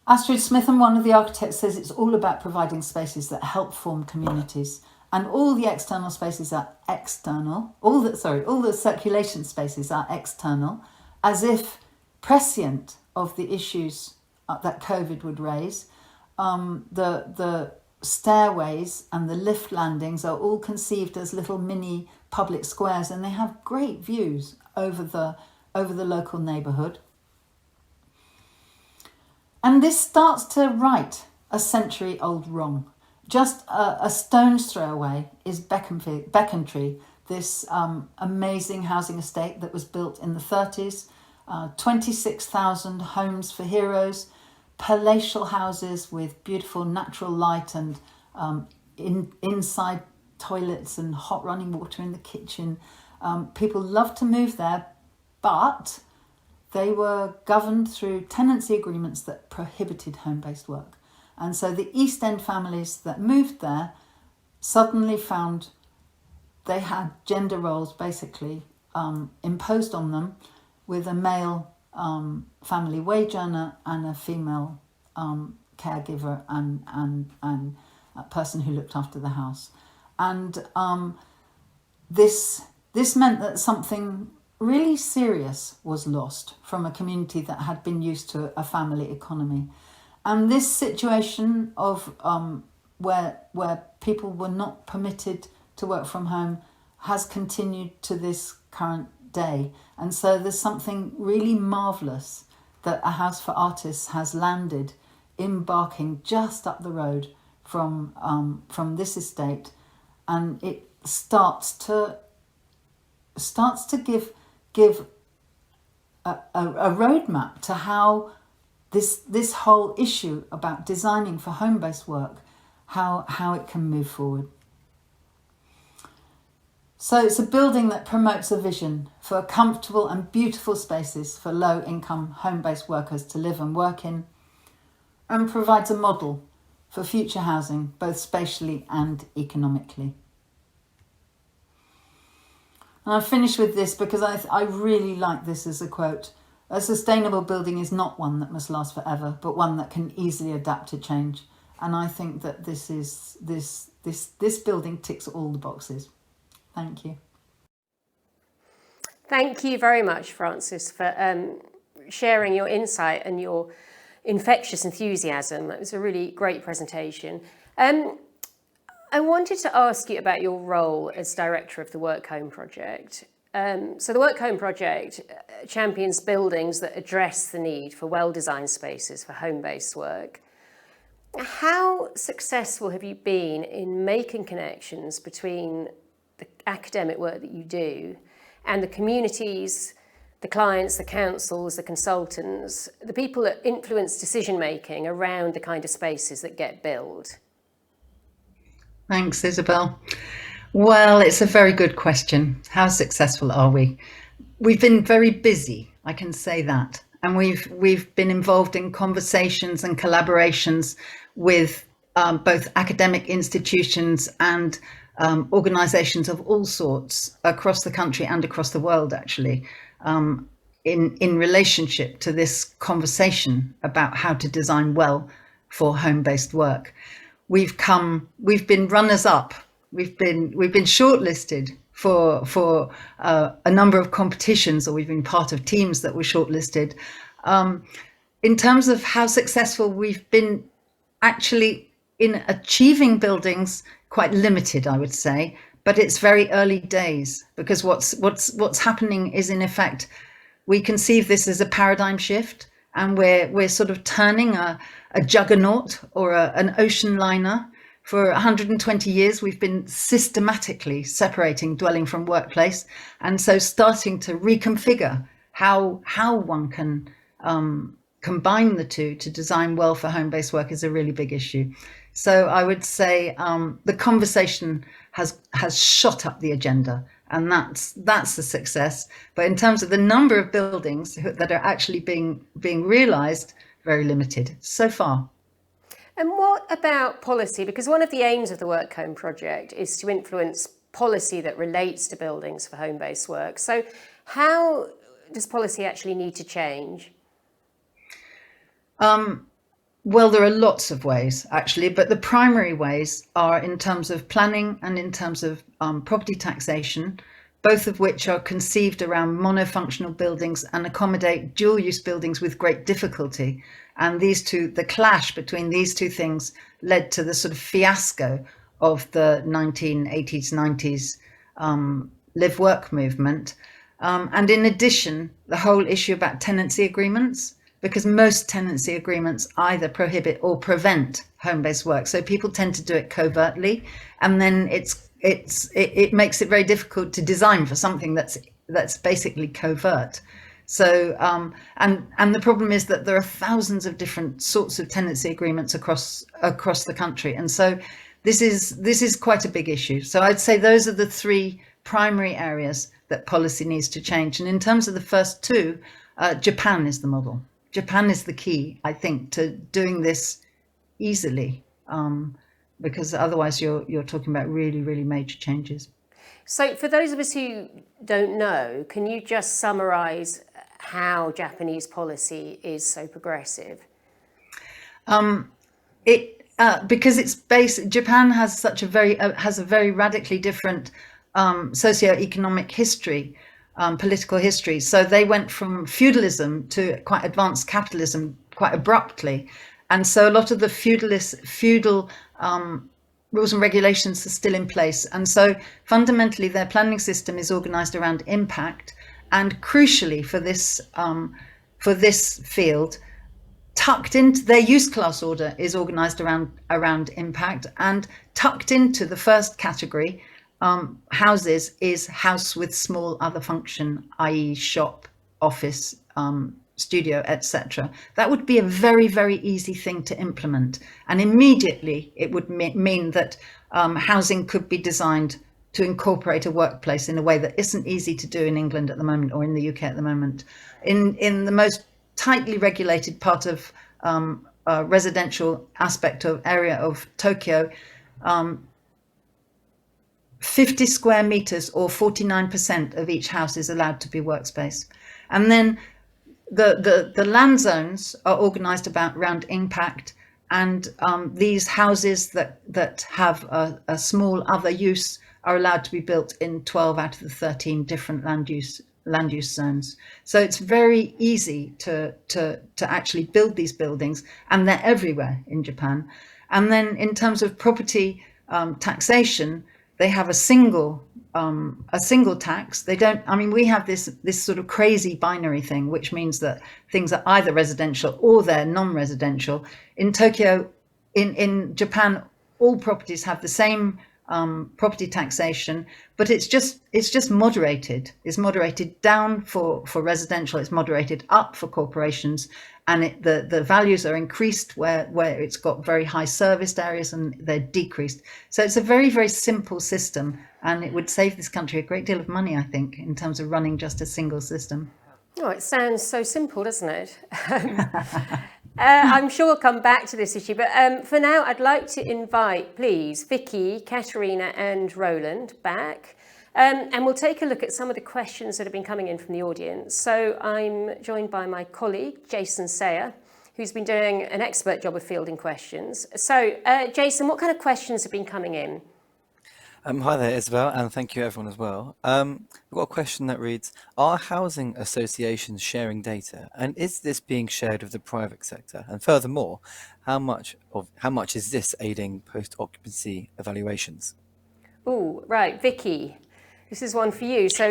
Astrid Smitham, one of the architects, says it's all about providing spaces that help form communities, and all the external spaces are external. All the circulation spaces are external, as if prescient of the issues that COVID would raise. The stairways and the lift landings are all conceived as little mini public squares, and they have great views over the local neighbourhood. And this starts to right a century-old wrong. Just a stone's throw away is Becontree, this amazing housing estate that was built in the 30s, 26,000 homes for heroes, palatial houses with beautiful natural light and inside toilets and hot running water in the kitchen. People loved to move there, but they were governed through tenancy agreements that prohibited home-based work. And so the East End families that moved there suddenly found they had gender roles basically imposed on them, with a male family wage earner and a female caregiver and a person who looked after the house. And this meant that something really serious was lost from a community that had been used to a family economy. And this situation of where people were not permitted to work from home has continued to this current day. And so there's something really marvellous that a House for Artists has landed in Barking, just up the road from this estate, and it starts to give a roadmap to how this whole issue about designing for home-based work, how it can move forward. So it's a building that promotes a vision for comfortable and beautiful spaces for low-income home-based workers to live and work in, and provides a model for future housing, both spatially and economically. And I'll finish with this because I really like this as a quote. A sustainable building is not one that must last forever, but one that can easily adapt to change. And I think that this building ticks all the boxes. Thank you. Thank you very much, Frances, for sharing your insight and your infectious enthusiasm. That was a really great presentation. I wanted to ask you about your role as director of the Work Home Project. So the Work Home Project champions buildings that address the need for well-designed spaces for home-based work. How successful have you been in making connections between the academic work that you do and the communities, the clients, the councils, the consultants, the people that influence decision-making around the kind of spaces that get built? Thanks, Isabel. Well, it's a very good question. How successful are we? We've been very busy, I can say that. And we've been involved in conversations and collaborations with both academic institutions and organisations of all sorts across the country and across the world, actually, in relationship to this conversation about how to design well for home-based work. We've been runners up. We've been shortlisted for a number of competitions, or we've been part of teams that were shortlisted. In terms of how successful we've been actually in achieving buildings, quite limited, I would say, but it's very early days, because what's happening is, in effect, we conceive this as a paradigm shift, and we're sort of turning a juggernaut or an ocean liner. For 120 years, we've been systematically separating dwelling from workplace, and so starting to reconfigure how one can combine the two to design well for home-based work is a really big issue. So I would say the conversation has shot up the agenda, and that's a success. But in terms of the number of buildings that are actually being realised, very limited so far. And what about policy? Because one of the aims of the Work Home Project is to influence policy that relates to buildings for home-based work. So how does policy actually need to change? Well, there are lots of ways, actually, but the primary ways are in terms of planning and in terms of property taxation, both of which are conceived around monofunctional buildings and accommodate dual-use buildings with great difficulty. And the clash between these two things led to the sort of fiasco of the 1980s, 90s live-work movement. And in addition, the whole issue about tenancy agreements, because most tenancy agreements either prohibit or prevent home-based work. So people tend to do it covertly, and then it makes it very difficult to design for something that's basically covert. So and the problem is that there are thousands of different sorts of tenancy agreements across the country, and so this is quite a big issue. So I'd say those are the three primary areas that policy needs to change. And in terms of the first two, Japan is the model. Japan is the key, I think, to doing this, easily, because otherwise you're talking about really, really major changes. So for those of us who don't know, can you just summarise how Japanese policy is so progressive? Because it's based, Japan has such a very radically different socio-economic history, political history. So they went from feudalism to quite advanced capitalism quite abruptly, and so a lot of the feudal rules and regulations are still in place. And so fundamentally, their planning system is organised around impact, and crucially for this field, tucked into their use class order is organised around impact, and tucked into the first category, houses, is house with small other function, i.e. shop, office, studio, etc. That would be a very, very easy thing to implement, and immediately it would mean that housing could be designed to incorporate a workplace in a way that isn't easy to do in England at the moment, or in the UK at the moment. In the most tightly regulated part of residential aspect of area of Tokyo, 50 square meters or 49% of each house is allowed to be workspace. And then the land zones are organized around impact, and these houses that have a small other use are allowed to be built in 12 out of the 13 different land use zones. So it's very easy to actually build these buildings, and they're everywhere in Japan. And then in terms of property taxation, they have a single tax. They don't, I mean, we have this sort of crazy binary thing, which means that things are either residential or they're non-residential. In Tokyo, in Japan, all properties have the same property taxation, but it's just moderated. It's moderated down for residential, it's moderated up for corporations, and the values are increased where it's got very high serviced areas, and they're decreased. So it's a very, very simple system, and it would save this country a great deal of money, I think, in terms of running just a single system. Oh, it sounds so simple, doesn't it? I'm sure we'll come back to this issue, but for now I'd like to invite, please, Vicky, Katerina and Roland back, and we'll take a look at some of the questions that have been coming in from the audience. So I'm joined by my colleague, Jason Sayer, who's been doing an expert job of fielding questions. So, Jason, what kind of questions have been coming in? Hi there, Isabel, and thank you everyone as well. We've got a question that reads, are housing associations sharing data, and is this being shared with the private sector? And furthermore, how much is this aiding post-occupancy evaluations? Oh, right, Vicky, this is one for you. So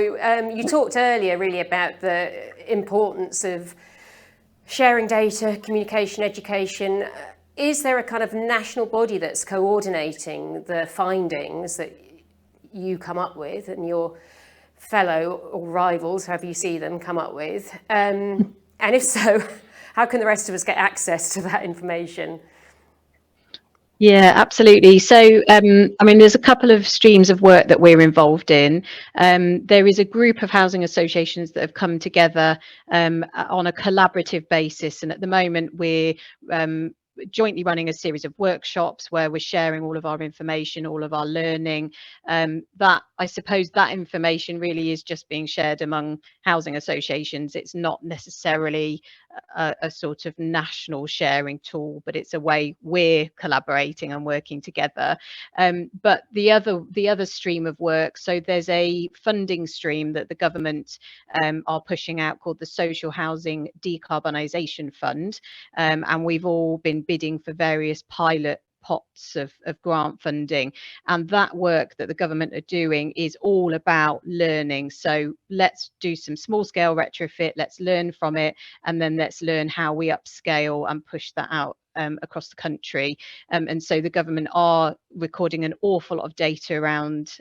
you talked earlier really about the importance of sharing data, communication, education. Is there a kind of national body that's coordinating the findings that you come up with and your fellow or rivals, however you see them, come up with? And if so, how can the rest of us get access to that information? Yeah, absolutely. So, I mean, there's a couple of streams of work that we're involved in. There is a group of housing associations that have come together on a collaborative basis. And at the moment, we're jointly running a series of workshops where we're sharing all of our information, all of our learning. That, I suppose, that information really is just being shared among housing associations. It's not necessarily a sort of national sharing tool, but it's a way we're collaborating and working together. But the other stream of work, so there's a funding stream that the government are pushing out called the Social Housing Decarbonisation Fund, and we've all been bidding for various pilot pots of grant funding, and that work that the government are doing is all about learning. So let's do some small scale retrofit, let's learn from it, and then let's learn how we upscale and push that out across the country. And so the government are recording an awful lot of data around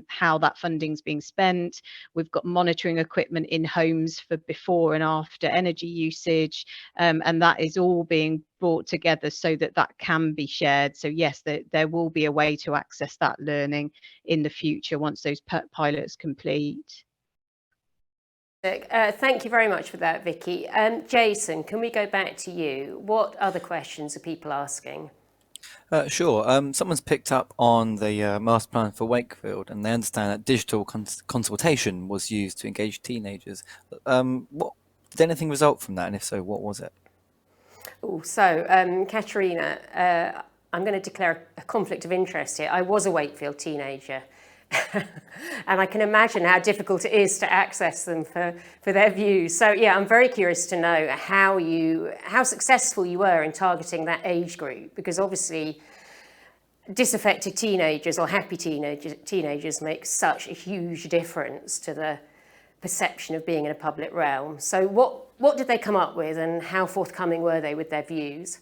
how that funding's being spent. We've got monitoring equipment in homes for before and after energy usage, and that is all being brought together so that that can be shared. So yes, there will be a way to access that learning in the future once those pilots complete. Thank you very much for that, Vicky. Jason, can we go back to you? What other questions are people asking? Sure. Someone's picked up on the master plan for Wakefield, and they understand that digital consultation was used to engage teenagers. Did anything result from that, and if so, what was it? Katerina, I'm going to declare a conflict of interest here. I was a Wakefield teenager. And I can imagine how difficult it is to access them for their views. So yeah, I'm very curious to know how successful you were in targeting that age group, because obviously disaffected teenagers or happy teenagers make such a huge difference to the perception of being in a public realm. So what did they come up with, and how forthcoming were they with their views?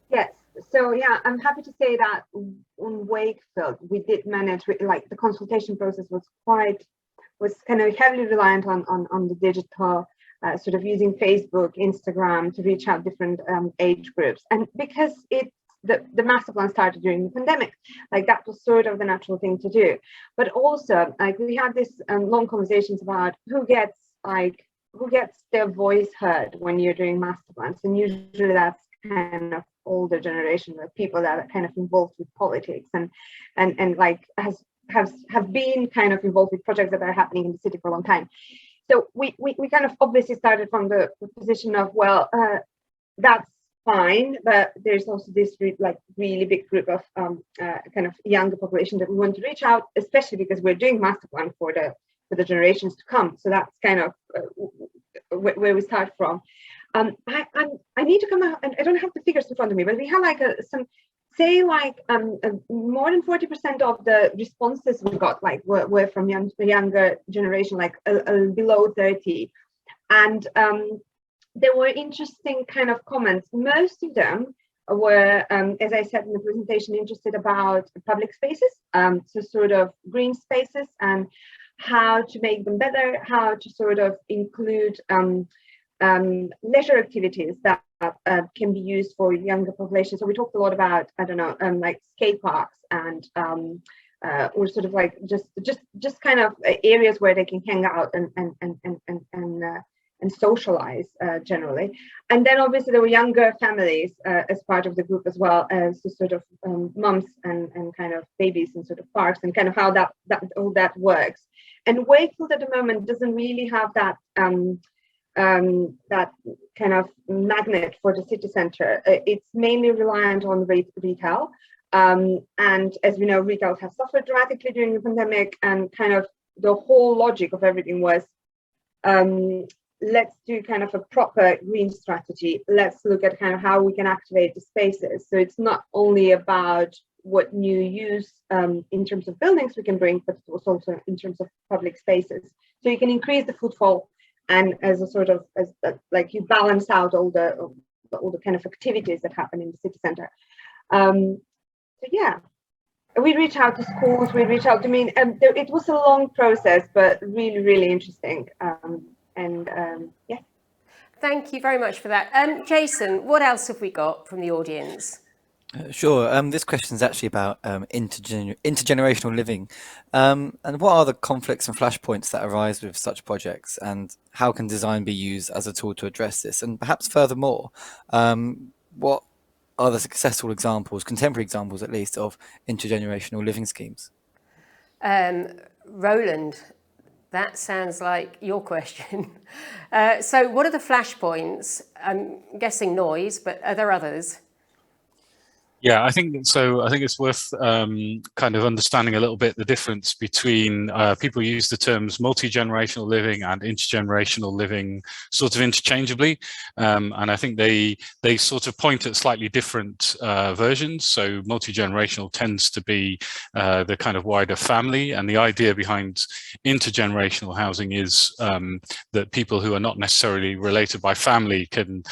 Yes. So yeah, I'm happy to say that on Wakefield, we did manage, like the consultation process was kind of heavily reliant on the digital, sort of using Facebook, Instagram to reach out different age groups. And because the master plan started during the pandemic, like that was sort of the natural thing to do. But also, like we had this long conversations about who gets their voice heard when you're doing master plans, and usually that's kind of older generation of people that are kind of involved with politics and like have been kind of involved with projects that are happening in the city for a long time. So we kind of obviously started from the position of, well, that's fine, but there's also this really big group of kind of younger population that we want to reach out, especially because we're doing master plan for the generations to come. So that's kind of where we start from. I need to come out, and I don't have the figures in front of me, but we had like more than 40% of the responses we got were from younger generation, like below 30, and there were interesting kind of comments. Most of them were, as I said in the presentation, interested about public spaces, so sort of green spaces and how to make them better, how to sort of include leisure activities that can be used for younger populations. So we talked a lot about, I don't know, like skate parks and or sort of like just kind of areas where they can hang out and socialize generally. And then obviously there were younger families as part of the group as well, as so sort of mums and kind of babies in sort of parks, and kind of how that all that works. And Wakefield at the moment doesn't really have that that kind of magnet for the city centre. It's mainly reliant on retail. And as we know, retail has suffered dramatically during the pandemic, and kind of the whole logic of everything was, let's do kind of a proper green strategy. Let's look at kind of how we can activate the spaces. So it's not only about what new use in terms of buildings we can bring, but it's also in terms of public spaces. So you can increase the footfall, and as a sort of like you balance out all the kind of activities that happen in the city centre. So yeah, we reach out to schools, we reach out to it was a long process, but really, really interesting. Yeah. Thank you very much for that. Jason, what else have we got from the audience? Sure. This question is actually about intergenerational living. And what are the conflicts and flashpoints that arise with such projects, and how can design be used as a tool to address this? And perhaps furthermore, what are the successful examples, contemporary examples at least, of intergenerational living schemes? Roland, that sounds like your question. So what are the flashpoints? I'm guessing noise, but are there others? Yeah, I think so. I think it's worth kind of understanding a little bit the difference between people use the terms multi-generational living and intergenerational living sort of interchangeably, and I think they sort of point at slightly different versions. So multi-generational tends to be the kind of wider family, and the idea behind intergenerational housing is that people who are not necessarily related by family can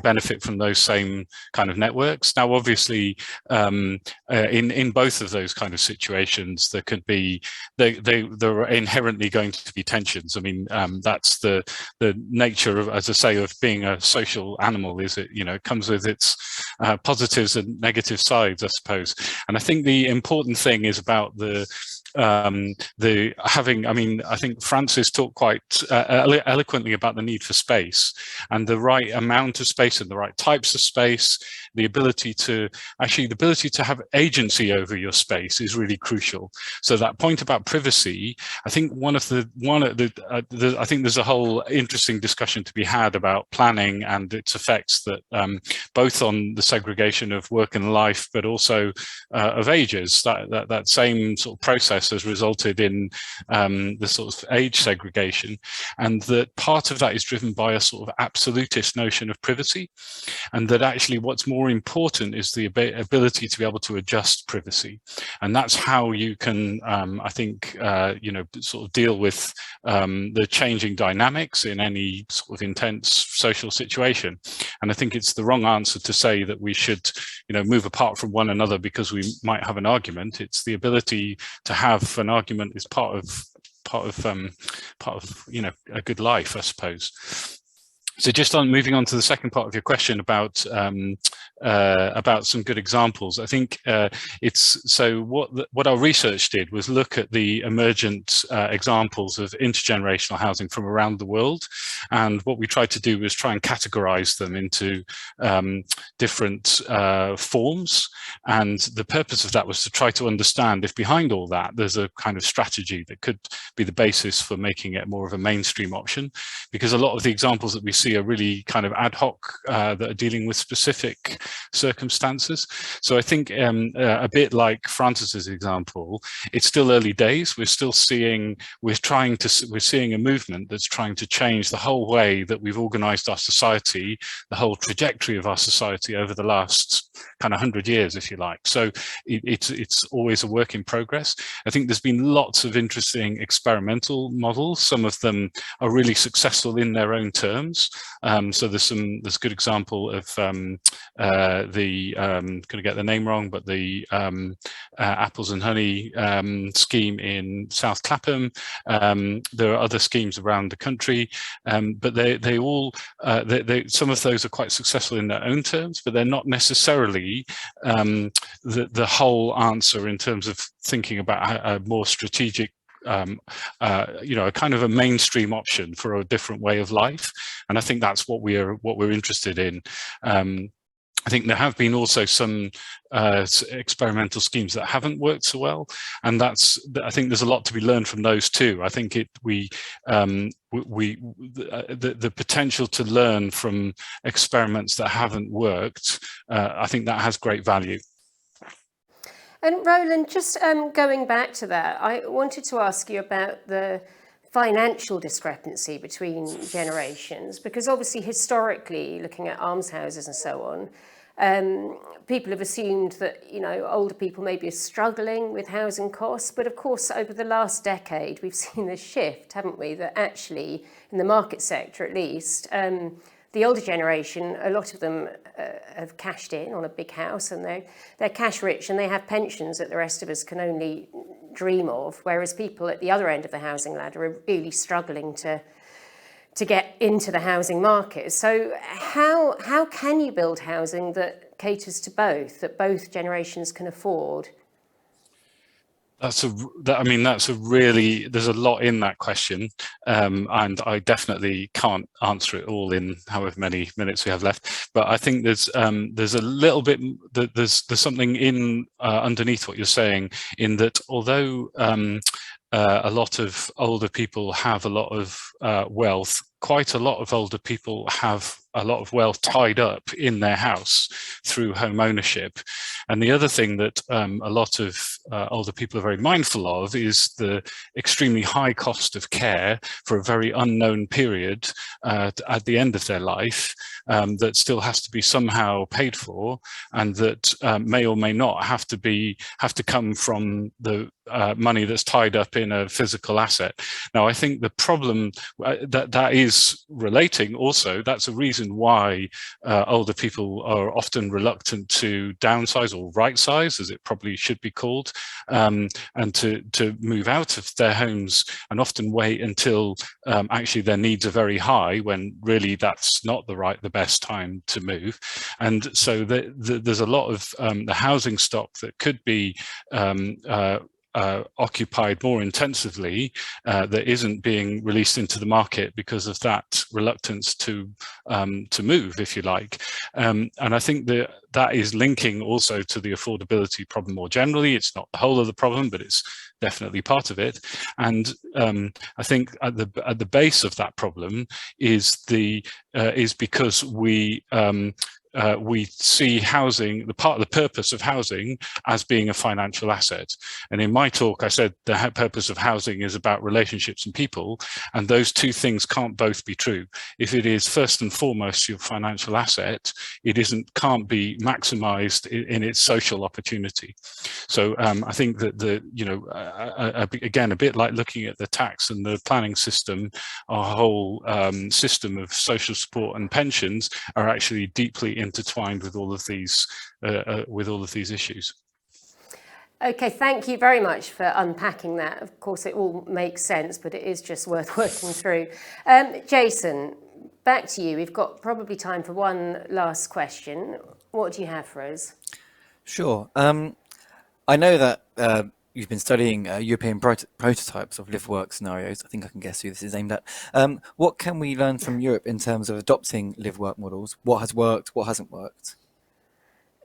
benefit from those same kind of networks. Now, obviously, in both of those kind of situations, there could be there are inherently going to be tensions. I mean, that's the nature of, as I say, of being a social animal. Is it, it comes with its positives and negative sides, I suppose. And I think the important thing is about the I mean, I think Francis talked quite eloquently about the need for space, and the right amount of space and the right types of space, the ability to have agency over your space is really crucial. So that point about privacy, I think I think there's a whole interesting discussion to be had about planning and its effects, that both on the segregation of work and life, but also of ages. That same sort of process has resulted in the sort of age segregation, and that part of that is driven by a sort of absolutist notion of privacy, and that actually what's more important is the ability to be able to adjust privacy, and that's how you can, I think, you know, sort of deal with the changing dynamics in any sort of intense social situation. And I think it's the wrong answer to say that we should, you know, move apart from one another because we might have an argument. It's the ability to have an argument is part of you know, a good life, I suppose. So just on moving on to the second part of your question about some good examples, I think what our research did was look at the emergent examples of intergenerational housing from around the world, and what we tried to do was try and categorize them into different forms, and the purpose of that was to try to understand if behind all that there's a kind of strategy that could be the basis for making it more of a mainstream option, because a lot of the examples that we see are really kind of ad hoc, that are dealing with specific circumstances. So I think a bit like Francis's example, it's still early days. We're seeing a movement that's trying to change the whole way that we've organized our society, the whole trajectory of our society over the last kind of 100 years, if you like. So it's always a work in progress. I think there's been lots of interesting experimental models. Some of them are really successful in their own terms. So there's a good example of going to get the name wrong, but the Apples and Honey scheme in South Clapham. There are other schemes around the country, but some of those are quite successful in their own terms, but they're not necessarily the whole answer in terms of thinking about a more strategic, you know, a kind of a mainstream option for a different way of life. And I think that's what we're interested in. I think there have been also some experimental schemes that haven't worked so well, and I think there's a lot to be learned from those too. I think the potential to learn from experiments that haven't worked, I think that has great value. And Roland, just going back to that, I wanted to ask you about the financial discrepancy between generations, because obviously historically, looking at almshouses and so on, people have assumed that, you know, older people maybe are struggling with housing costs, but of course over the last decade we've seen this shift, haven't we, that actually in the market sector at least, the older generation, a lot of them have cashed in on a big house, and they're cash rich and they have pensions that the rest of us can only dream of, whereas people at the other end of the housing ladder are really struggling to get into the housing market. So how can you build housing that caters to both, that both generations can afford? There's a lot in that question, and I definitely can't answer it all in however many minutes we have left. But I think there's a little bit, there's something in underneath what you're saying, in that although a lot of older people have a lot of wealth, quite a lot of older people have a lot of wealth tied up in their house through home ownership. And the other thing that a lot of older people are very mindful of is the extremely high cost of care for a very unknown period at the end of their life, that still has to be somehow paid for, and that may or may not have to come from the money that's tied up in a physical asset. Now, I think the problem that is relating also, that's a reason why older people are often reluctant to downsize, or right size as it probably should be called, and to move out of their homes, and often wait until actually their needs are very high, when really that's not the best time to move. And so there's a lot of the housing stock that could be occupied more intensively that isn't being released into the market because of that reluctance to move, if you like. And I think that is linking also to the affordability problem more generally. It's not the whole of the problem, but it's definitely part of it. And I think at the base of that problem is because we see housing, the purpose of housing, as being a financial asset. And in my talk, I said the purpose of housing is about relationships and people, and those two things can't both be true. If it is first and foremost your financial asset, it can't be maximized in its social opportunity. So I think that again, a bit like looking at the tax and the planning system, our whole system of social support and pensions are actually deeply intertwined with all of these issues. Okay, thank you very much for unpacking that. Of course, it all makes sense, but it is just worth working through. Jason, back to you. We've got probably time for one last question. What do you have for us? Sure. I know that you've been studying European prototypes of live-work scenarios. I think I can guess who this is aimed at. What can we learn from Europe in terms of adopting live-work models? What has worked? What hasn't worked?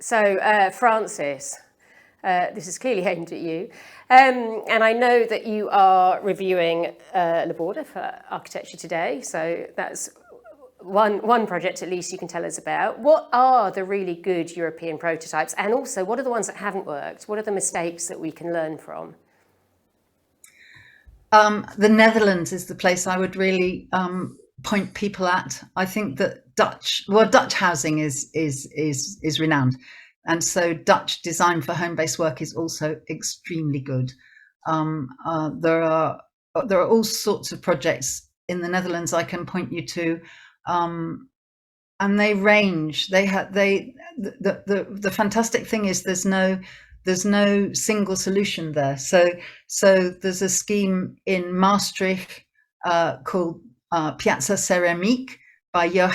So, Francis, this is clearly aimed at you. And I know that you are reviewing Le Border for Architecture Today. So that's one project at least you can tell us about. What are the really good European prototypes? And also, what are the ones that haven't worked? What are the mistakes that we can learn from? The Netherlands is the place I would really point people at. I think that Dutch housing is renowned. And so Dutch design for home-based work is also extremely good. There are all sorts of projects in the Netherlands I can point you to, and they range. The fantastic thing is there's no single solution there. So there's a scheme in Maastricht called Piazza Ceramique by Jo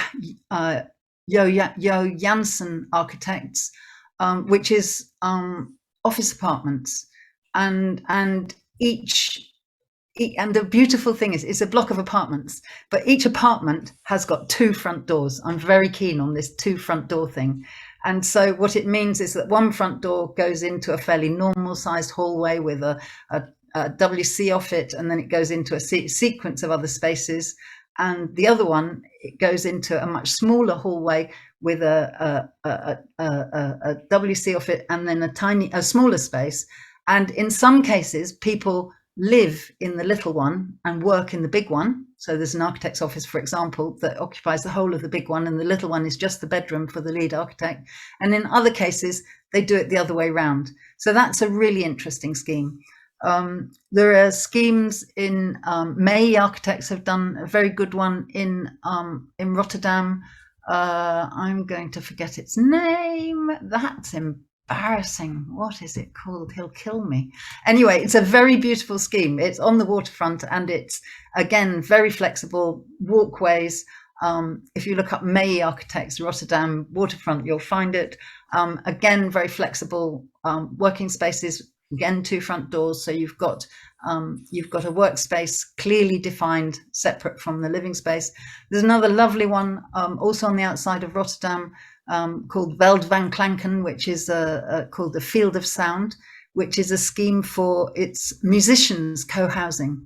Janssen Architects, which is office apartments, and the beautiful thing is it's a block of apartments, but each apartment has got 2 front doors. I'm very keen on this 2 front door thing. And so what it means is that one front door goes into a fairly normal sized hallway with a WC off it, and then it goes into a sequence of other spaces. And the other one, it goes into a much smaller hallway with a WC off it, and then a smaller space. And in some cases, people live in the little one and work in the big one. So there's an architect's office, for example, that occupies the whole of the big one, and the little one is just the bedroom for the lead architect. And in other cases, they do it the other way around. So that's a really interesting scheme. There are schemes in May Architects have done a very good one in Rotterdam. I'm going to forget its name. That's embarrassing. What is it called? He'll kill me. Anyway, it's a very beautiful scheme. It's on the waterfront, and it's, again, very flexible. Walkways. If you look up May Architects Rotterdam waterfront, you'll find it. Again, very flexible working spaces. Again, 2 front doors, so you've got a workspace clearly defined, separate from the living space. There's another lovely one also on the outside of Rotterdam called Veld van Klanken, which is called the Field of Sound, which is a scheme for its musicians co-housing.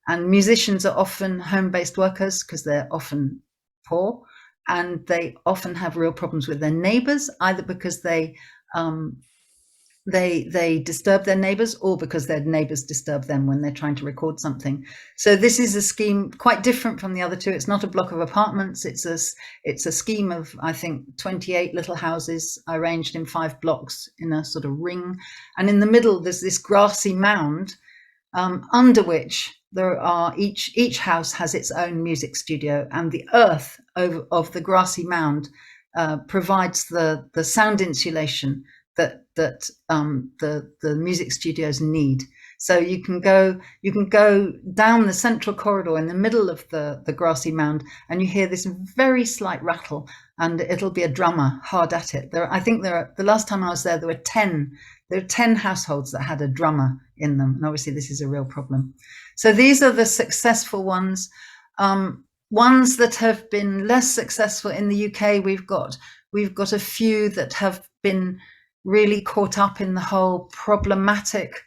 And musicians are often home-based workers because they're often poor, and they often have real problems with their neighbours, either because they disturb their neighbours, or because their neighbours disturb them when they're trying to record something. So this is a scheme quite different from the other 2. It's not a block of apartments. It's a scheme of, I think, 28 little houses arranged in 5 blocks in a sort of ring. And in the middle, there's this grassy mound under which there are each house has its own music studio, and the earth of the grassy mound provides the sound insulation that the music studios need. So you can go down the central corridor in the middle of the grassy mound, and you hear this very slight rattle, and it'll be a drummer hard at it. The last time I was there were 10 households that had a drummer in them, and obviously this is a real problem. So these are the successful ones. Ones that have been less successful in the UK, we've got a few that have been really caught up in the whole problematic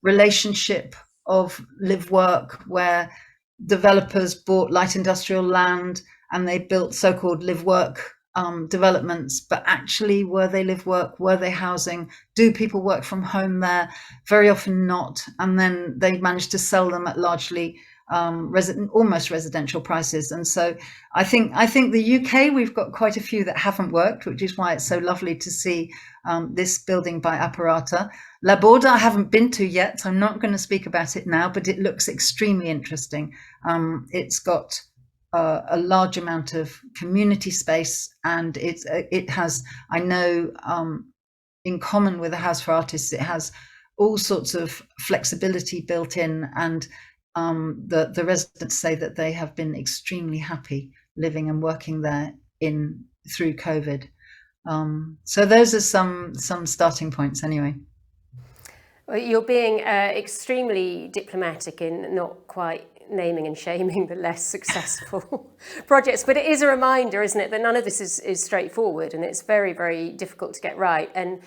relationship of live-work, where developers bought light industrial land and they built so-called live-work developments, but actually, were they live-work? Were they housing? Do people work from home there? Very often not. And then they managed to sell them at largely almost residential prices. And so I think the UK, we've got quite a few that haven't worked, which is why it's so lovely to see this building by Apparata. La Borda I haven't been to yet, so I'm not going to speak about it now, but it looks extremely interesting. It's got a large amount of community space, and it has, I know, in common with the House for Artists, it has all sorts of flexibility built in, and the residents say that they have been extremely happy living and working there through COVID. So those are some starting points anyway. Well, you're being extremely diplomatic in not quite naming and shaming the less successful projects, but it is a reminder, isn't it, that none of this is straightforward, and it's very, very difficult to get right. And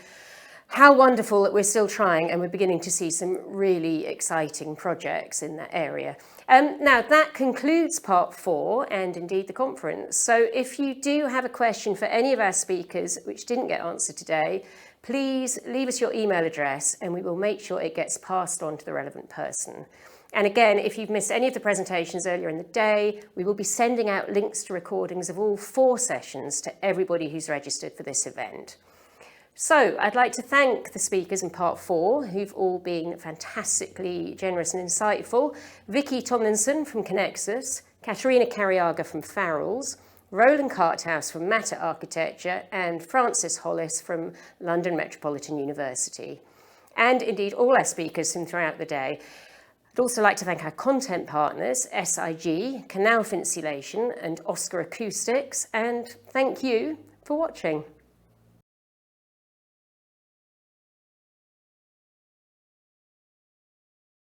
how wonderful that we're still trying, and we're beginning to see some really exciting projects in that area. Now, that concludes part 4 and indeed the conference. So if you do have a question for any of our speakers which didn't get answered today, please leave us your email address and we will make sure it gets passed on to the relevant person. And again, if you've missed any of the presentations earlier in the day, we will be sending out links to recordings of all 4 sessions to everybody who's registered for this event. So I'd like to thank the speakers in part 4, who've all been fantastically generous and insightful. Vicky Tomlinson from Connexus, Katerina Cariaga from Farrells, Roland Carthouse from Matter Architecture, and Francis Hollis from London Metropolitan University. And indeed all our speakers from throughout the day. I'd also like to thank our content partners, SIG, Kanuf Insulation and Oscar Acoustics, and thank you for watching.